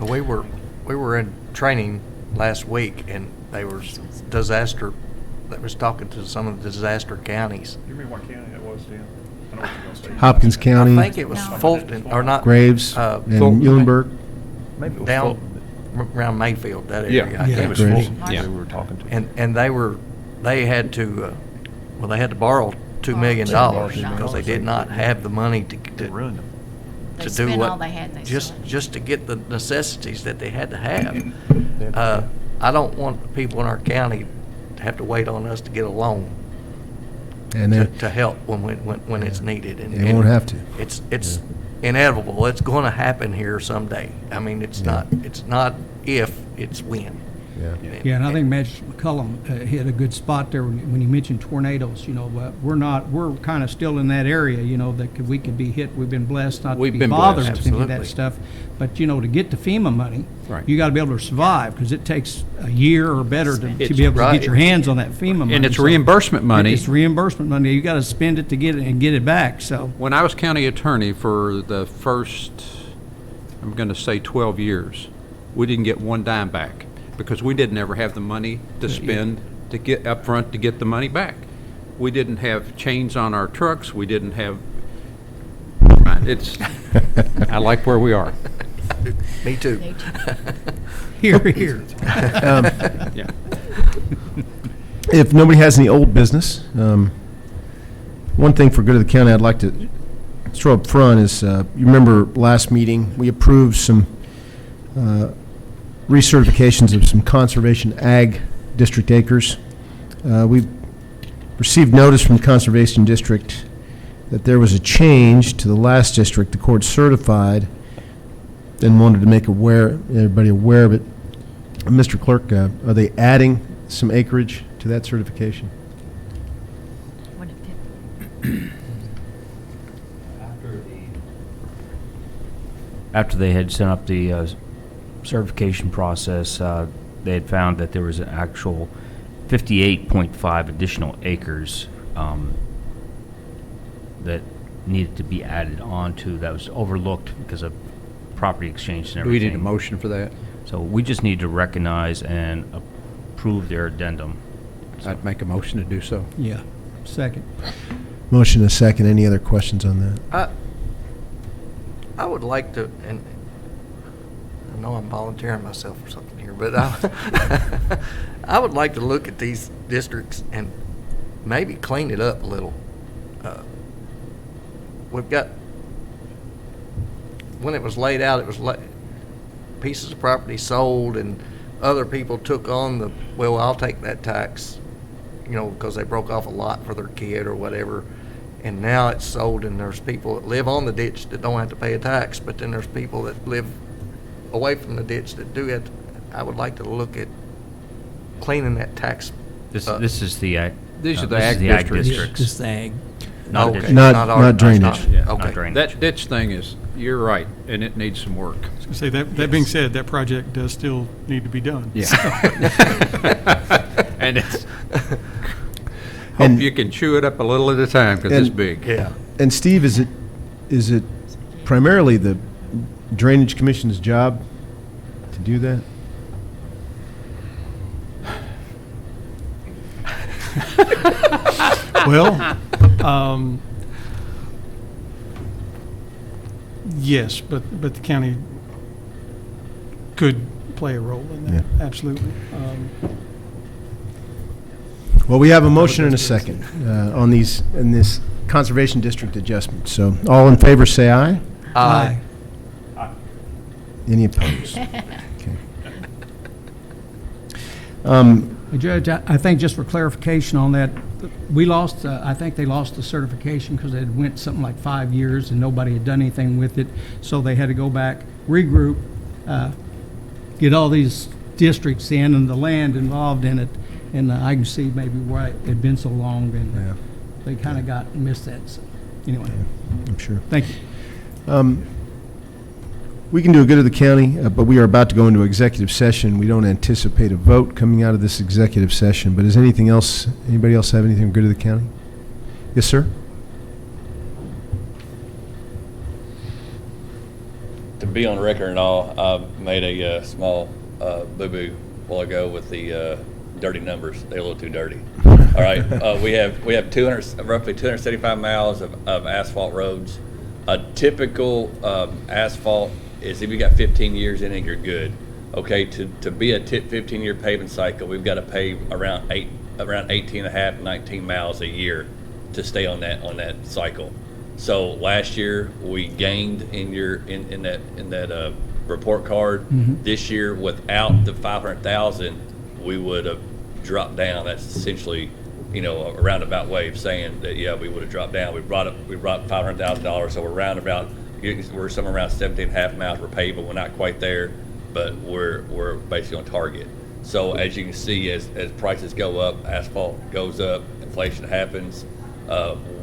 We were in training last week, and they were disaster. That was talking to some of the disaster counties. You remember what county that was, Dan? I know what you're going to say. Hopkins County. I think it was Fulton, or not. Graves and Eulenberg. Maybe down around Mayfield, that area. Yeah, I it can't was remember. Fulton. Yeah, we were talking to. And they had to borrow $2 million because they did not have the money to do spent what all they had, just to get the necessities that they had to have. I don't want people in our county to have to wait on us to get a loan and to help when it's needed. And they won't have to. It's inevitable. It's going to happen here someday. I mean, it's not if, it's when. Yeah, and I think Magistrate McCullum hit a good spot there when you mentioned tornadoes. We're kind of still in that area. That we could be hit. We've been blessed not to be bothered with any of that stuff. But to get the FEMA money, you got to be able to survive because it takes a year or better to be able to get your hands on that FEMA money. And it's reimbursement money. It's reimbursement money. You got to spend it to get it back. So when I was county attorney for the first, I'm going to say 12 years, we didn't get one dime back. Because we didn't ever have the money to spend to get up front to get the money back. We didn't have chains on our trucks. We didn't have. I like where we are. Me too. Here. Yeah. If nobody has any old business, one thing for good of the county I'd like to throw up front is you remember last meeting we approved some. Recertifications of some conservation ag district acres. We've received notice from the Conservation District that there was a change to the last district the court certified and wanted to make everybody aware of it. Mr. Clerk, are they adding some acreage to that certification? What did After they had sent up the certification process, they had found that there was an actual 58.5 additional acres that needed to be added onto that was overlooked because of property exchange and Do we everything. need a motion for that? So we just need to recognize and approve their addendum. I'd make a motion to do so. Yeah. Second. Motion and a second. Any other questions on that? I would like to, and I know I'm volunteering myself for something here, but I would like to look at these districts and maybe clean it up a little. We've got, when it was laid out, it was pieces of property sold, and other people took on the, well, I'll take that tax, you know, because they broke off a lot for their kid or whatever. And now it's sold, and there's people that live on the ditch that don't have to pay a tax, but then there's people that live away from the ditch that do it. I would like to look at cleaning that tax. This is the ag. These are the this ag is the ag districts. districts. Just the ag. Not Okay. district. Not drainage. Yeah, not Okay. drainage. That ditch thing is, you're right, and it needs some work. I was gonna say, that being said, that project does still need to be done. Yeah. And it's, And- hope you can chew it up a little at a time, because it's And- big. Yeah. And Steve, is it primarily the Drainage Commission's job to do that? Well, yes, but the county could play a role in that, absolutely. Well, we have a motion and a second on in this Conservation District adjustment. So all in favor, say aye. Aye. Any opposed? Okay. Judge, I think just for clarification on that, we lost, I think they lost the certification because it went something like 5 years and nobody had done anything with it. So they had to go back, regroup, get all these districts in and the land involved in it. And I can see maybe why it had been so long and they kind of missed that. So, anyway. I'm sure. Thank you. We can do a good of the county, but we are about to go into executive session. We don't anticipate a vote coming out of this executive session, but is anybody else have anything good of the county? Yes, sir? To be on record and all, I made a small boo-boo a while ago with the dirty numbers. They're a little too dirty. All right, we have roughly 275 miles of asphalt roads. A typical asphalt is if you got 15 years in it, you're good. Okay, to be a 15-year paving cycle, we've got to pave around 18 and a half, 19 miles a year to stay on that cycle. So last year we gained in that report card. Mhm. This year, without the 500,000, we would have dropped down. That's essentially, a roundabout way of saying that, yeah, we would have dropped down. We brought $500,000, so we're somewhere around 17 and a half miles we're paving. We're not quite there, but we're basically on target. So as you can see, as prices go up, asphalt goes up, inflation happens,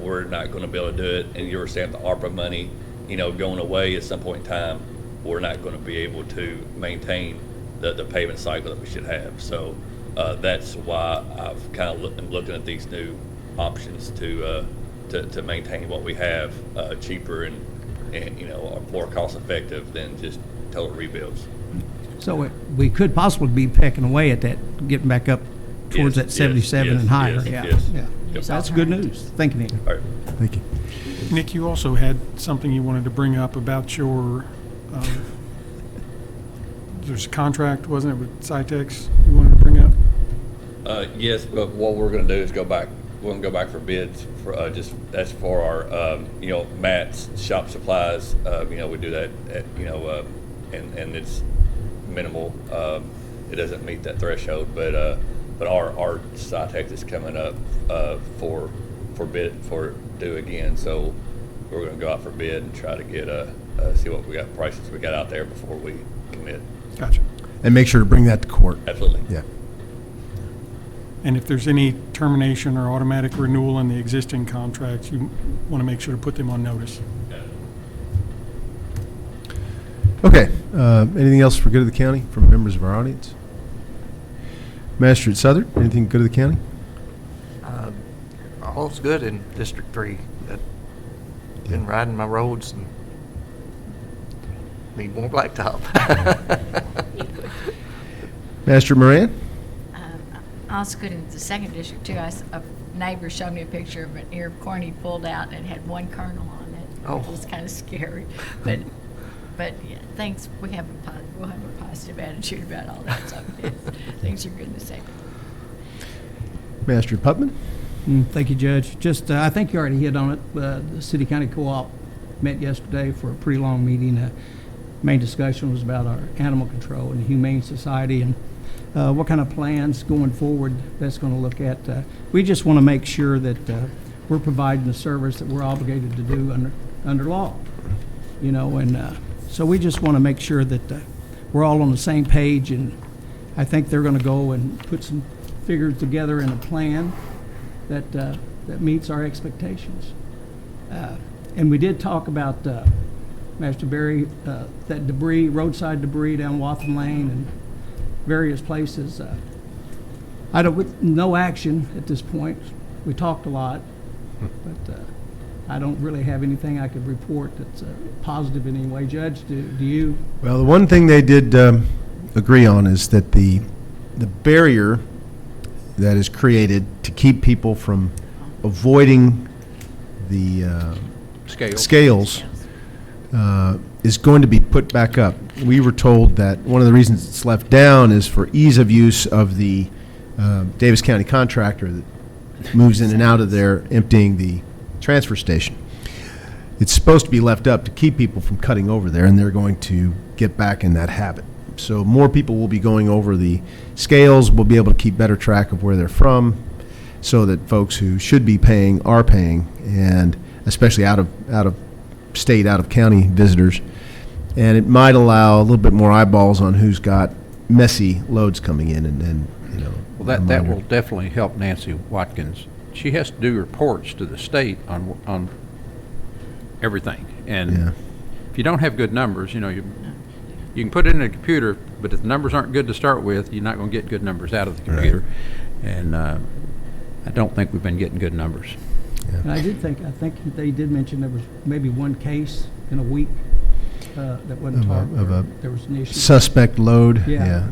we're not going to be able to do it. And you were saying the ARPA money, going away at some point in time, we're not going to be able to maintain the payment cycle that we should have. So that's why I've kind of looking at these new options to maintain what we have cheaper and more cost effective than just total rebuilds. So we could possibly be pecking away at that, getting back up towards that 77 and higher. Yes. So that's good news. Thank you, Nick. All right. Thank you. Nick, you also had something you wanted to bring up about your, there's a contract, wasn't it, with Cytex you wanted to bring up? Yes, but what we're going to do is go back. We're going to go back for bids for that's for our mats, shop supplies. We do that and it's minimal. It doesn't meet that threshold, but our Cytex is coming up for bid for due again. So we're going to go out for bid and try to get see what prices we got out there before we commit. Gotcha. And make sure to bring that to court. Absolutely. Yeah. And if there's any termination or automatic renewal in the existing contracts, you want to make sure to put them on notice. Okay. Anything else for good of the county from members of our audience? Magistrate Southern, anything good of the county? All's good in District 3. Been riding my roads and need more blacktop. Master Moran? Also good in the second district too. A neighbor showed me a picture of an ear of corn he pulled out and it had one kernel on it. Oh. It was kind of scary, but yeah, thanks. We'll have a positive attitude about all that. So yes, things are good in the second. Master Putman? Thank you, Judge. Just, I think you already hit on it. The City County Co-op met yesterday for a pretty long meeting. Main discussion was about our animal control and the Humane Society, and what kind of plans going forward that's going to look at. We just want to make sure that we're providing the service that we're obligated to do under law, you know, and so we just want to make sure that we're all on the same page, and I think they're going to go and put some figures together in a plan that that meets our expectations. And we did talk about, Master Barry, that debris, roadside debris down Wathen Lane and various places. No action at this point. We talked a lot, but I don't really have anything I could report that's positive in any way. Judge, do you? Well, the one thing they did agree on is that the barrier that is created to keep people from avoiding the scales is going to be put back up. We were told that one of the reasons it's left down is for ease of use of the Davis County contractor that moves in and out of there emptying the transfer station. It's supposed to be left up to keep people from cutting over there, and they're going to get back in that habit. So more people will be going over the scales. We'll be able to keep better track of where they're from, so that folks who should be paying are paying, and especially out of state, out of county visitors. And it might allow a little bit more eyeballs on who's got messy loads coming in, and you know. Well, that will definitely help Nancy Watkins. She has to do reports to the state on everything, and if you don't have good numbers, you know, you can put it in a computer, but if the numbers aren't good to start with, you're not going to get good numbers out of the computer. Right. And I don't think we've been getting good numbers. Yeah. And I think they did mention there was maybe one case in a week that wasn't targeted. There was an issue. Suspect load. Yeah.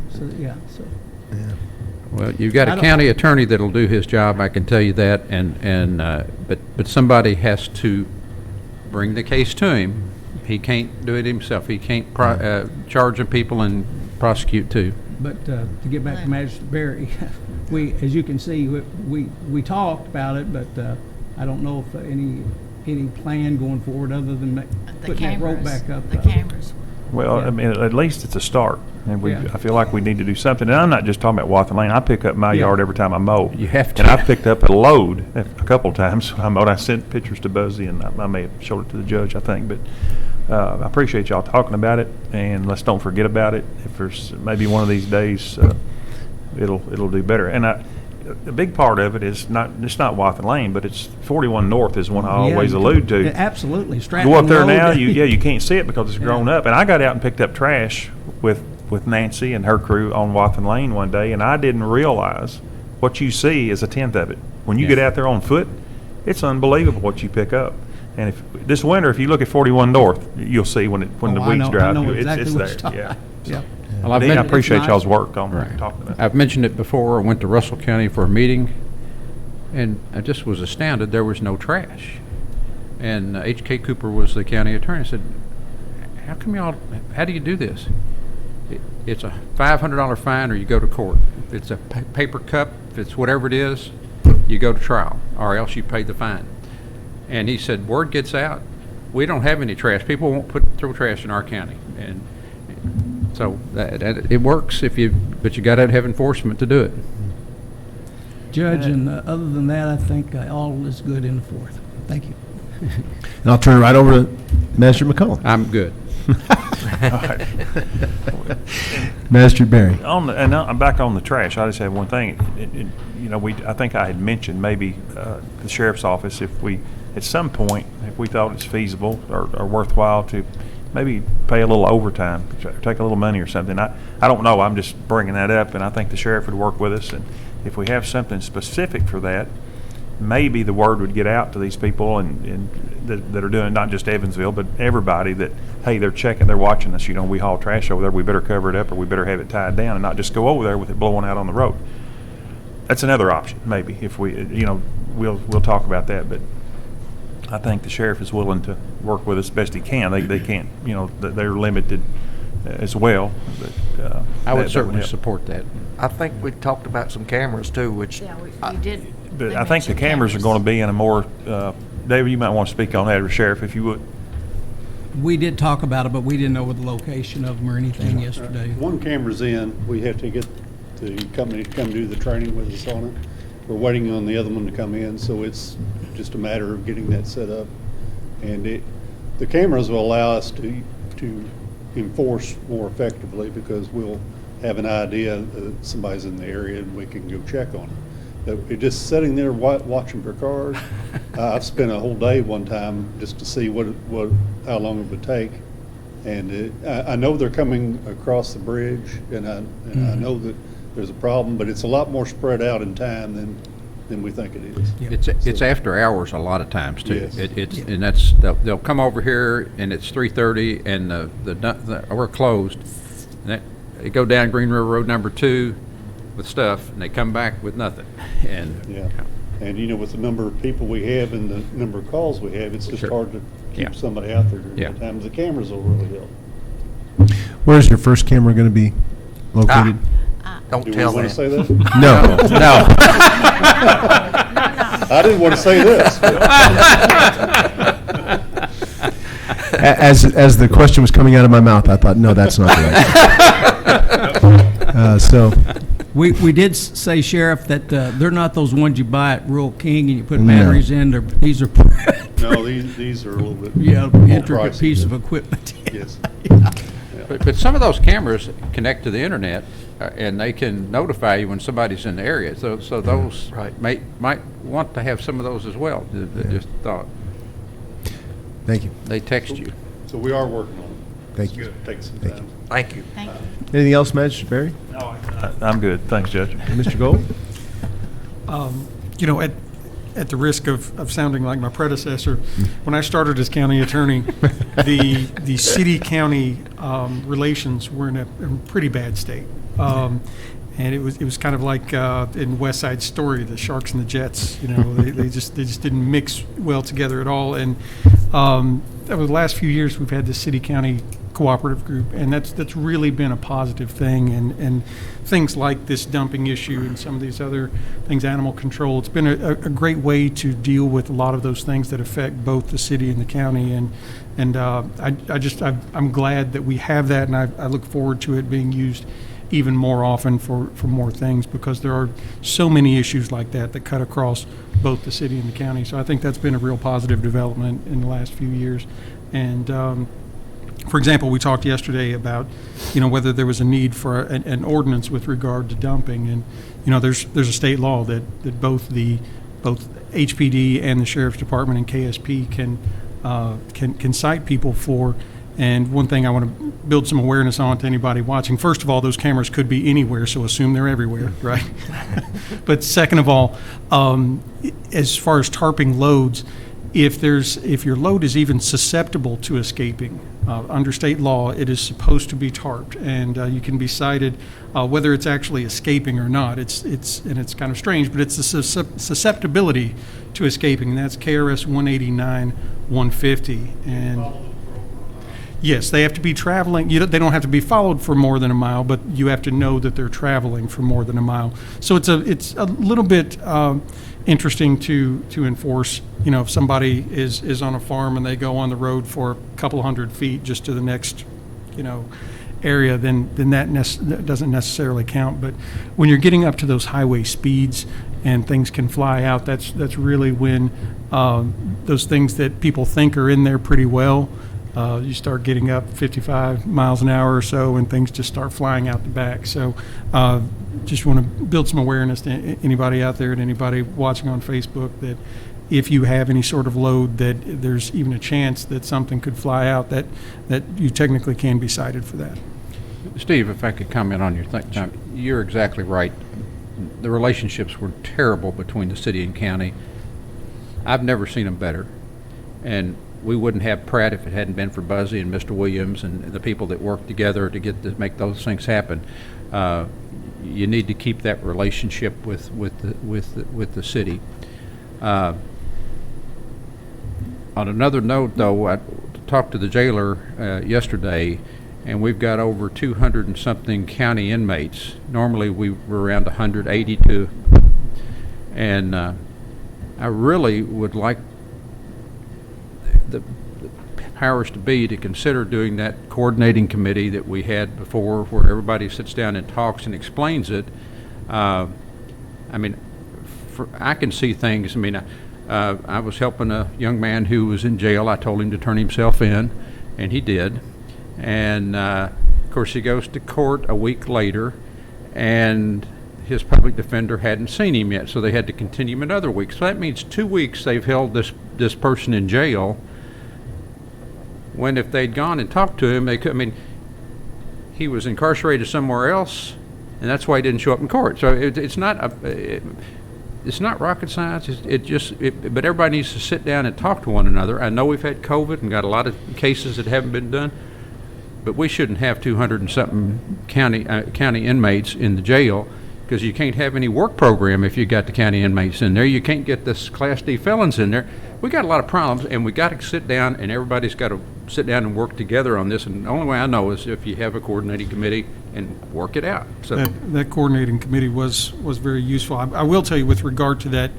Well, you've got a county attorney that'll do his job, I can tell you that, but somebody has to bring the case to him. He can't do it himself. He can't charge the people and prosecute too. But to get back to Magistrate Barry, we, as you can see, we talked about it, but I don't know if any plan going forward other than putting that rope back up. The cameras. Well, I mean, at least it's a start, and I feel like we need to do something. And I'm not just talking about Wathen Lane. I pick up my yard every time I mow. You have to. And I've picked up a load a couple of times. I mowed. I sent pictures to Buzzy, and I may have showed it to the judge, I think. But I appreciate y'all talking about it, and let's don't forget about it. If there's maybe one of these days, it'll do better. And a big part of it is it's not Wathen Lane, but it's 41 North is one I always allude to. Absolutely. Go up there now, you can't see it because it's grown up. And I got out and picked up trash with Nancy and her crew on Wathen Lane one day, and I didn't realize what you see is a tenth of it. When you get out there on foot, it's unbelievable what you pick up. And if this winter, if you look at 41 North, you'll see when the weeds dry up, it's there. Yeah. Well, I appreciate y'all's work on talking about it. I've mentioned it before. I went to Russell County for a meeting, and I just was astounded there was no trash. And H.K. Cooper was the county attorney. I said, how do you do this? It's a $500 fine or you go to court. If it's a paper cup, if it's whatever it is, you go to trial, or else you pay the fine. And he said, word gets out, we don't have any trash. People won't throw trash in our county. And so it works but you got to have enforcement to do it. Judge, and other than that, I think all is good in the fourth. Thank you. And I'll turn it right over to Master McCullough. I'm good. Master Barry. And I'm back on the trash. I just have one thing. I think I had mentioned maybe the sheriff's office, if we, at some point, if we thought it's feasible or worthwhile to maybe pay a little overtime, take a little money or something. I don't know. I'm just bringing that up, and I think the sheriff would work with us. And if we have something specific for that, maybe the word would get out to these people and that are doing not just Evansville, but everybody that, hey, they're checking, they're watching us. We haul trash over there. We better cover it up, or we better have it tied down and not just go over there with it blowing out on the road. That's another option, maybe, if we, we'll talk about that. But I think the sheriff is willing to work with us best he can. They can't, they're limited as well. But I would certainly support that. I think we talked about some cameras too, which we did. But I think the cameras are going to be in a more, David, you might want to speak on that, or Sheriff, if you would. We did talk about it, but we didn't know the location of them or anything yesterday. One camera's in. We have to get the company to come do the training with us on it. We're waiting on the other one to come in, so it's just a matter of getting that set up. And the cameras will allow us to enforce more effectively because we'll have an idea that somebody's in the area and we can go check on them. But just sitting there watching for cars, I've spent a whole day one time just to see how long it would take. And I know they're coming across the bridge, and I know that there's a problem, but it's a lot more spread out in time than we think it is. It's after hours a lot of times too. Yes. And that's they'll come over here and it's 3:30 and we're closed. And they go down Green River Road number 2 with stuff, and they come back with nothing. And yeah. And with the number of people we have and the number of calls we have, it's just hard to keep somebody out there during that time. The cameras will really help. Where's your first camera going to be located? Don't Do tell we want them. to say that? No. No. I didn't want to say this. As the question was coming out of my mouth, I thought, no, that's not right. So. We did say, Sheriff, that they're not those ones you buy at Rural King and you put batteries in. These are No, these are a little bit intricate pricey, piece of but- equipment. Yes. But some of those cameras connect to the internet, and they can notify you when somebody's in the area. So those might want to have some of those as well. Just thought. Thank you. They text you. So we are working on it. Thank you. Take some Thank time. Thank you. Thank you. Anything else, Magistrate Barry? No, I'm good. Thanks, Judge. Mr. Gold? At the risk of sounding like my predecessor, when I started as county attorney, the city-county relations were in a pretty bad state. And it was kind of like in West Side Story, the Sharks and the Jets. They just didn't mix well together at all. And over the last few years, we've had the city-county cooperative group, and that's really been a positive thing. And things like this dumping issue and some of these other things, animal control, it's been a great way to deal with a lot of those things that affect both the city and the county. And I'm glad that we have that, and I look forward to it being used even more often for more things, because there are so many issues like that cut across both the city and the county. So I think that's been a real positive development in the last few years. And for example, we talked yesterday about, whether there was a need for an ordinance with regard to dumping, and there's a state law that both HPD and the Sheriff's Department and KSP can cite people for. And one thing I want to build some awareness on to anybody watching: first of all, those cameras could be anywhere, so assume they're everywhere, right? But second of all, as far as tarping loads, if your load is even susceptible to escaping, under state law, it is supposed to be tarped, and you can be cited whether it's actually escaping or not. It's kind of strange, but it's the susceptibility to escaping, and that's KRS 189-150. And yes, they have to be traveling. They don't have to be followed for more than a mile, but you have to know that they're traveling for more than a mile. So it's a little bit interesting to enforce. If somebody is on a farm and they go on the road for a couple hundred feet just to the next, area, then that doesn't necessarily count. But when you're getting up to those highway speeds and things can fly out, that's really when those things that people think are in there pretty well, you start getting up 55 miles an hour or so, and things just start flying out the back. So just want to build some awareness to anybody out there and anybody watching on Facebook that if you have any sort of load that there's even a chance that something could fly out, that you technically can be cited for that. Steve, if I could comment on your thing, you're exactly right. The relationships were terrible between the city and county. I've never seen them better. And we wouldn't have Pratt if it hadn't been for Buzzy and Mr. Williams and the people that work together to make those things happen. You need to keep that relationship with the city. On another note, though, I talked to the jailer yesterday, and we've got over 200 and something county inmates. Normally we were around 182, and I really would like the powers to be to consider doing that coordinating committee that we had before, where everybody sits down and talks and explains it, I mean, I can see things. I mean, I was helping a young man who was in jail. I told him to turn himself in, and he did. And, of course, he goes to court a week later, and his public defender hadn't seen him yet, so they had to continue him another week. So that means 2 weeks they've held this person in jail, when if they'd gone and talked to him, they could, I mean, he was incarcerated somewhere else, and that's why he didn't show up in court. So it's not rocket science. But everybody needs to sit down and talk to one another. I know we've had COVID and got a lot of cases that haven't been done, but we shouldn't have 200 and something county inmates in the jail, because you can't have any work program if you got the county inmates in there. You can't get this Class D felons in there. We got a lot of problems, and we got to sit down, and everybody's got to sit down and work together on this. And the only way I know is if you have a coordinating committee and work it out. So that coordinating committee was very useful. I will tell you, with regard to that,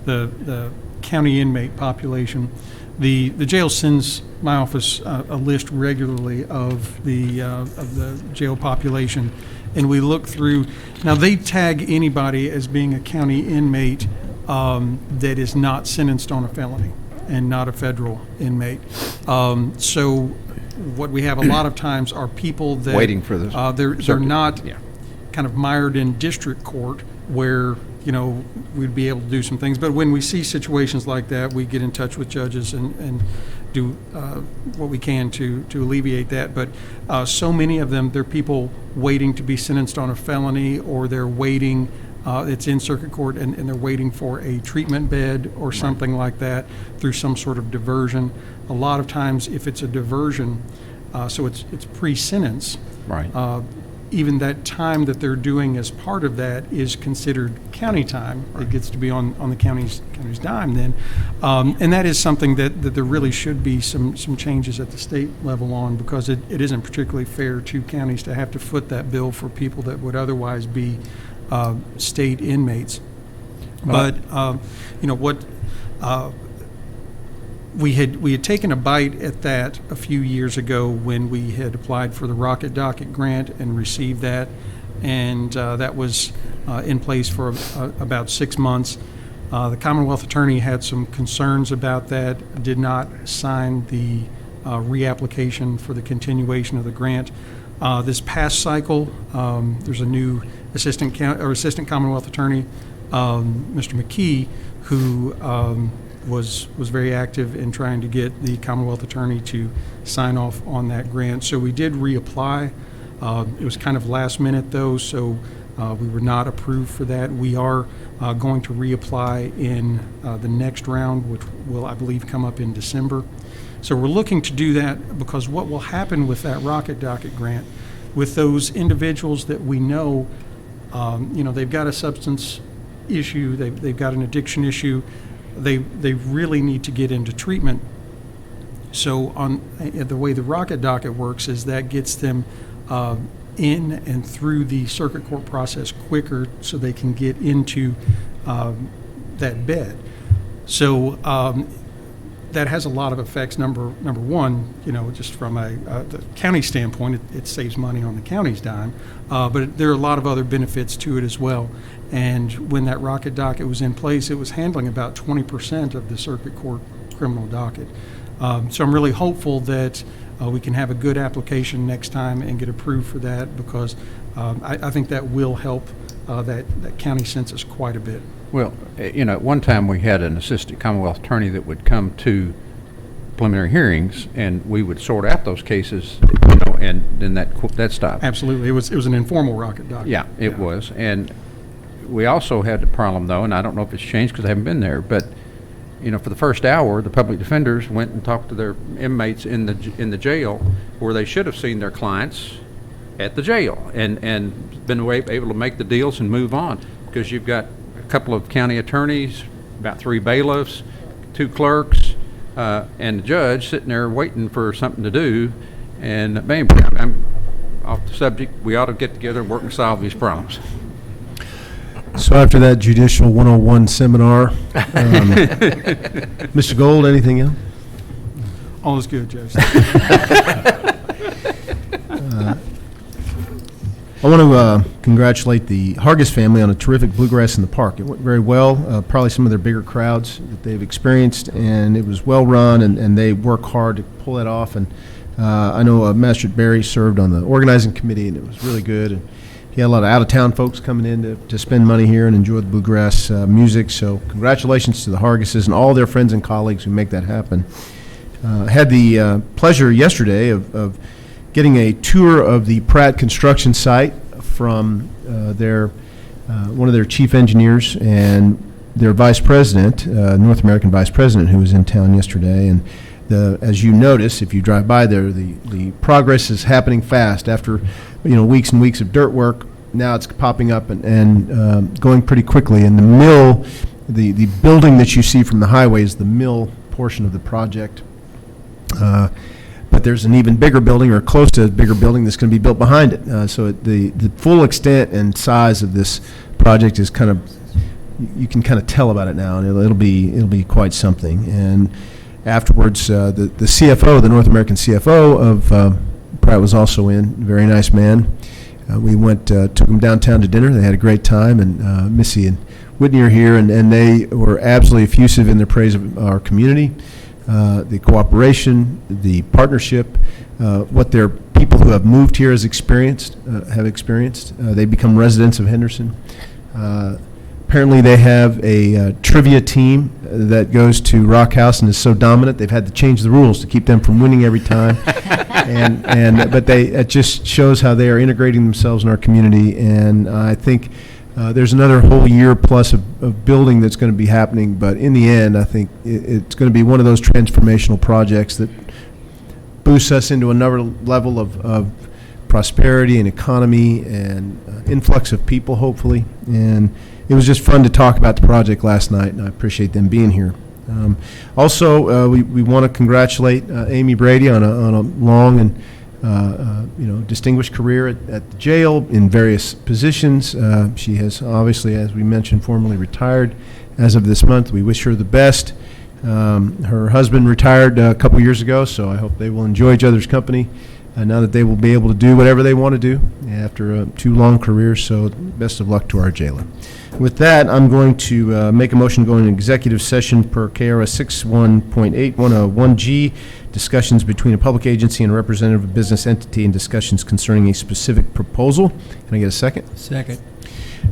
the county inmate population, the jail sends my office a list regularly of the jail population, and we look through. Now, they tag anybody as being a county inmate that is not sentenced on a felony and not a federal inmate. So what we have a lot of times are people that waiting for this. They're not kind of mired in district court where, you know, we'd be able to do some things. But when we see situations like that, we get in touch with judges and do what we can to alleviate that. But so many of them, they're people waiting to be sentenced on a felony, or they're waiting, it's in circuit court, and they're waiting for a treatment bed or something like that through some sort of diversion. A lot of times, if it's a diversion, so it's pre-sentence, right. Even that time that they're doing as part of that is considered county time. Right. It gets to be on the county's dime then. And that is something that there really should be some changes at the state level on, because it isn't particularly fair to counties to have to foot that bill for people that would otherwise be state inmates. But, you know, what we had taken a bite at that a few years ago when we had applied for the Rocket Docket grant and received that, and that was in place for about 6 months. The Commonwealth Attorney had some concerns about that, did not sign the reapplication for the continuation of the grant. This past cycle, there's a new Assistant Commonwealth Attorney, Mr. McKee, who was very active in trying to get the Commonwealth Attorney to sign off on that grant. So we did reapply. It was kind of last minute though, so we were not approved for that. We are going to reapply in the next round, which will, I believe, come up in December. So we're looking to do that, because what will happen with that Rocket Docket grant, with those individuals that we know, you know, they've got a substance issue, they've got an addiction issue, they really need to get into treatment. So the way the Rocket Docket works is that gets them in and through the circuit court process quicker, so they can get into that bed. So that has a lot of effects. Number one, you know, just from the county standpoint, it saves money on the county's dime, but there are a lot of other benefits to it as well. And when that Rocket Docket was in place, it was handling about 20% of the circuit court criminal docket. So I'm really hopeful that we can have a good application next time and get approved for that, because I think that will help that county census quite a bit. Well, you know, at one time we had an assistant Commonwealth Attorney that would come to preliminary hearings, and we would sort out those cases, you know, and then that stopped. Absolutely. It was an informal Rocket Docket. Yeah, it was. And we also had the problem, though, and I don't know if it's changed because I haven't been there, but, you know, for the first hour, the public defenders went and talked to their inmates in the jail, where they should have seen their clients at the jail and been able to make the deals and move on, because you've got a couple of county attorneys, about 3 bailiffs, 2 clerks, and the judge sitting there waiting for something to do. And maybe I'm off the subject. We ought to get together and work and solve these problems. So after that Judicial 101 seminar, Mr. Gold, anything else? All is good, Judge. I want to congratulate the Hargis family on a terrific bluegrass in the park. It went very well, probably some of their bigger crowds that they've experienced, and it was well run, and they work hard to pull that off. And I know Magistrate Barry served on the organizing committee, and it was really good. And he had a lot of out-of-town folks coming in to spend money here and enjoy the bluegrass music. So congratulations to the Hargises and all their friends and colleagues who make that happen. Had the pleasure yesterday of getting a tour of the Pratt construction site from one of their chief engineers and their vice president, North American vice president, who was in town yesterday. And as you notice, if you drive by there, the progress is happening fast. After weeks and weeks of dirt work, now it's popping up and going pretty quickly. And the mill, the building that you see from the highway is the mill portion of the project. But there's an even bigger building, or close to a bigger building, that's going to be built behind it. So the full extent and size of this project is you can kind of tell about it now, and it'll be quite something. And afterwards, the CFO, the North American CFO of Pratt, was also in. Very nice man. We took him downtown to dinner. They had a great time, and Missy and Whitney are here, and they were absolutely effusive in their praise of our community. The cooperation, the partnership, what their people who have moved here have experienced. They become residents of Henderson. Apparently they have a trivia team that goes to Rock House and is so dominant they've had to change the rules to keep them from winning every time. But it just shows how they are integrating themselves in our community, and I think there's another whole year plus of building that's going to be happening, but in the end, I think it's going to be one of those transformational projects that boosts us into another level of prosperity and economy and influx of people, hopefully. And it was just fun to talk about the project last night, and I appreciate them being here. Also, we want to congratulate Amy Brady on a long and distinguished career at the jail in various positions. She has obviously, as we mentioned, formally retired as of this month. We wish her the best. Her husband retired a couple years ago, so I hope they will enjoy each other's company now that they will be able to do whatever they want to do after 2 long careers. So best of luck to our jailer. With that, I'm going to make a motion to go into executive session per KRS 61.8101G, discussions between a public agency and a representative of a business entity and discussions concerning a specific proposal. Can I get a second? Second.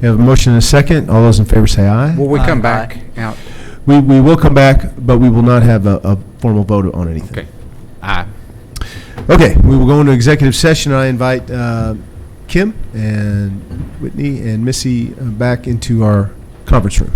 We have a motion and a second. All those in favor say aye. Will we come back out? We will come back, but we will not have a formal vote on anything. Okay. Aye. Okay, we will go into executive session. I invite Kim and Whitney and Missy back into our conference room.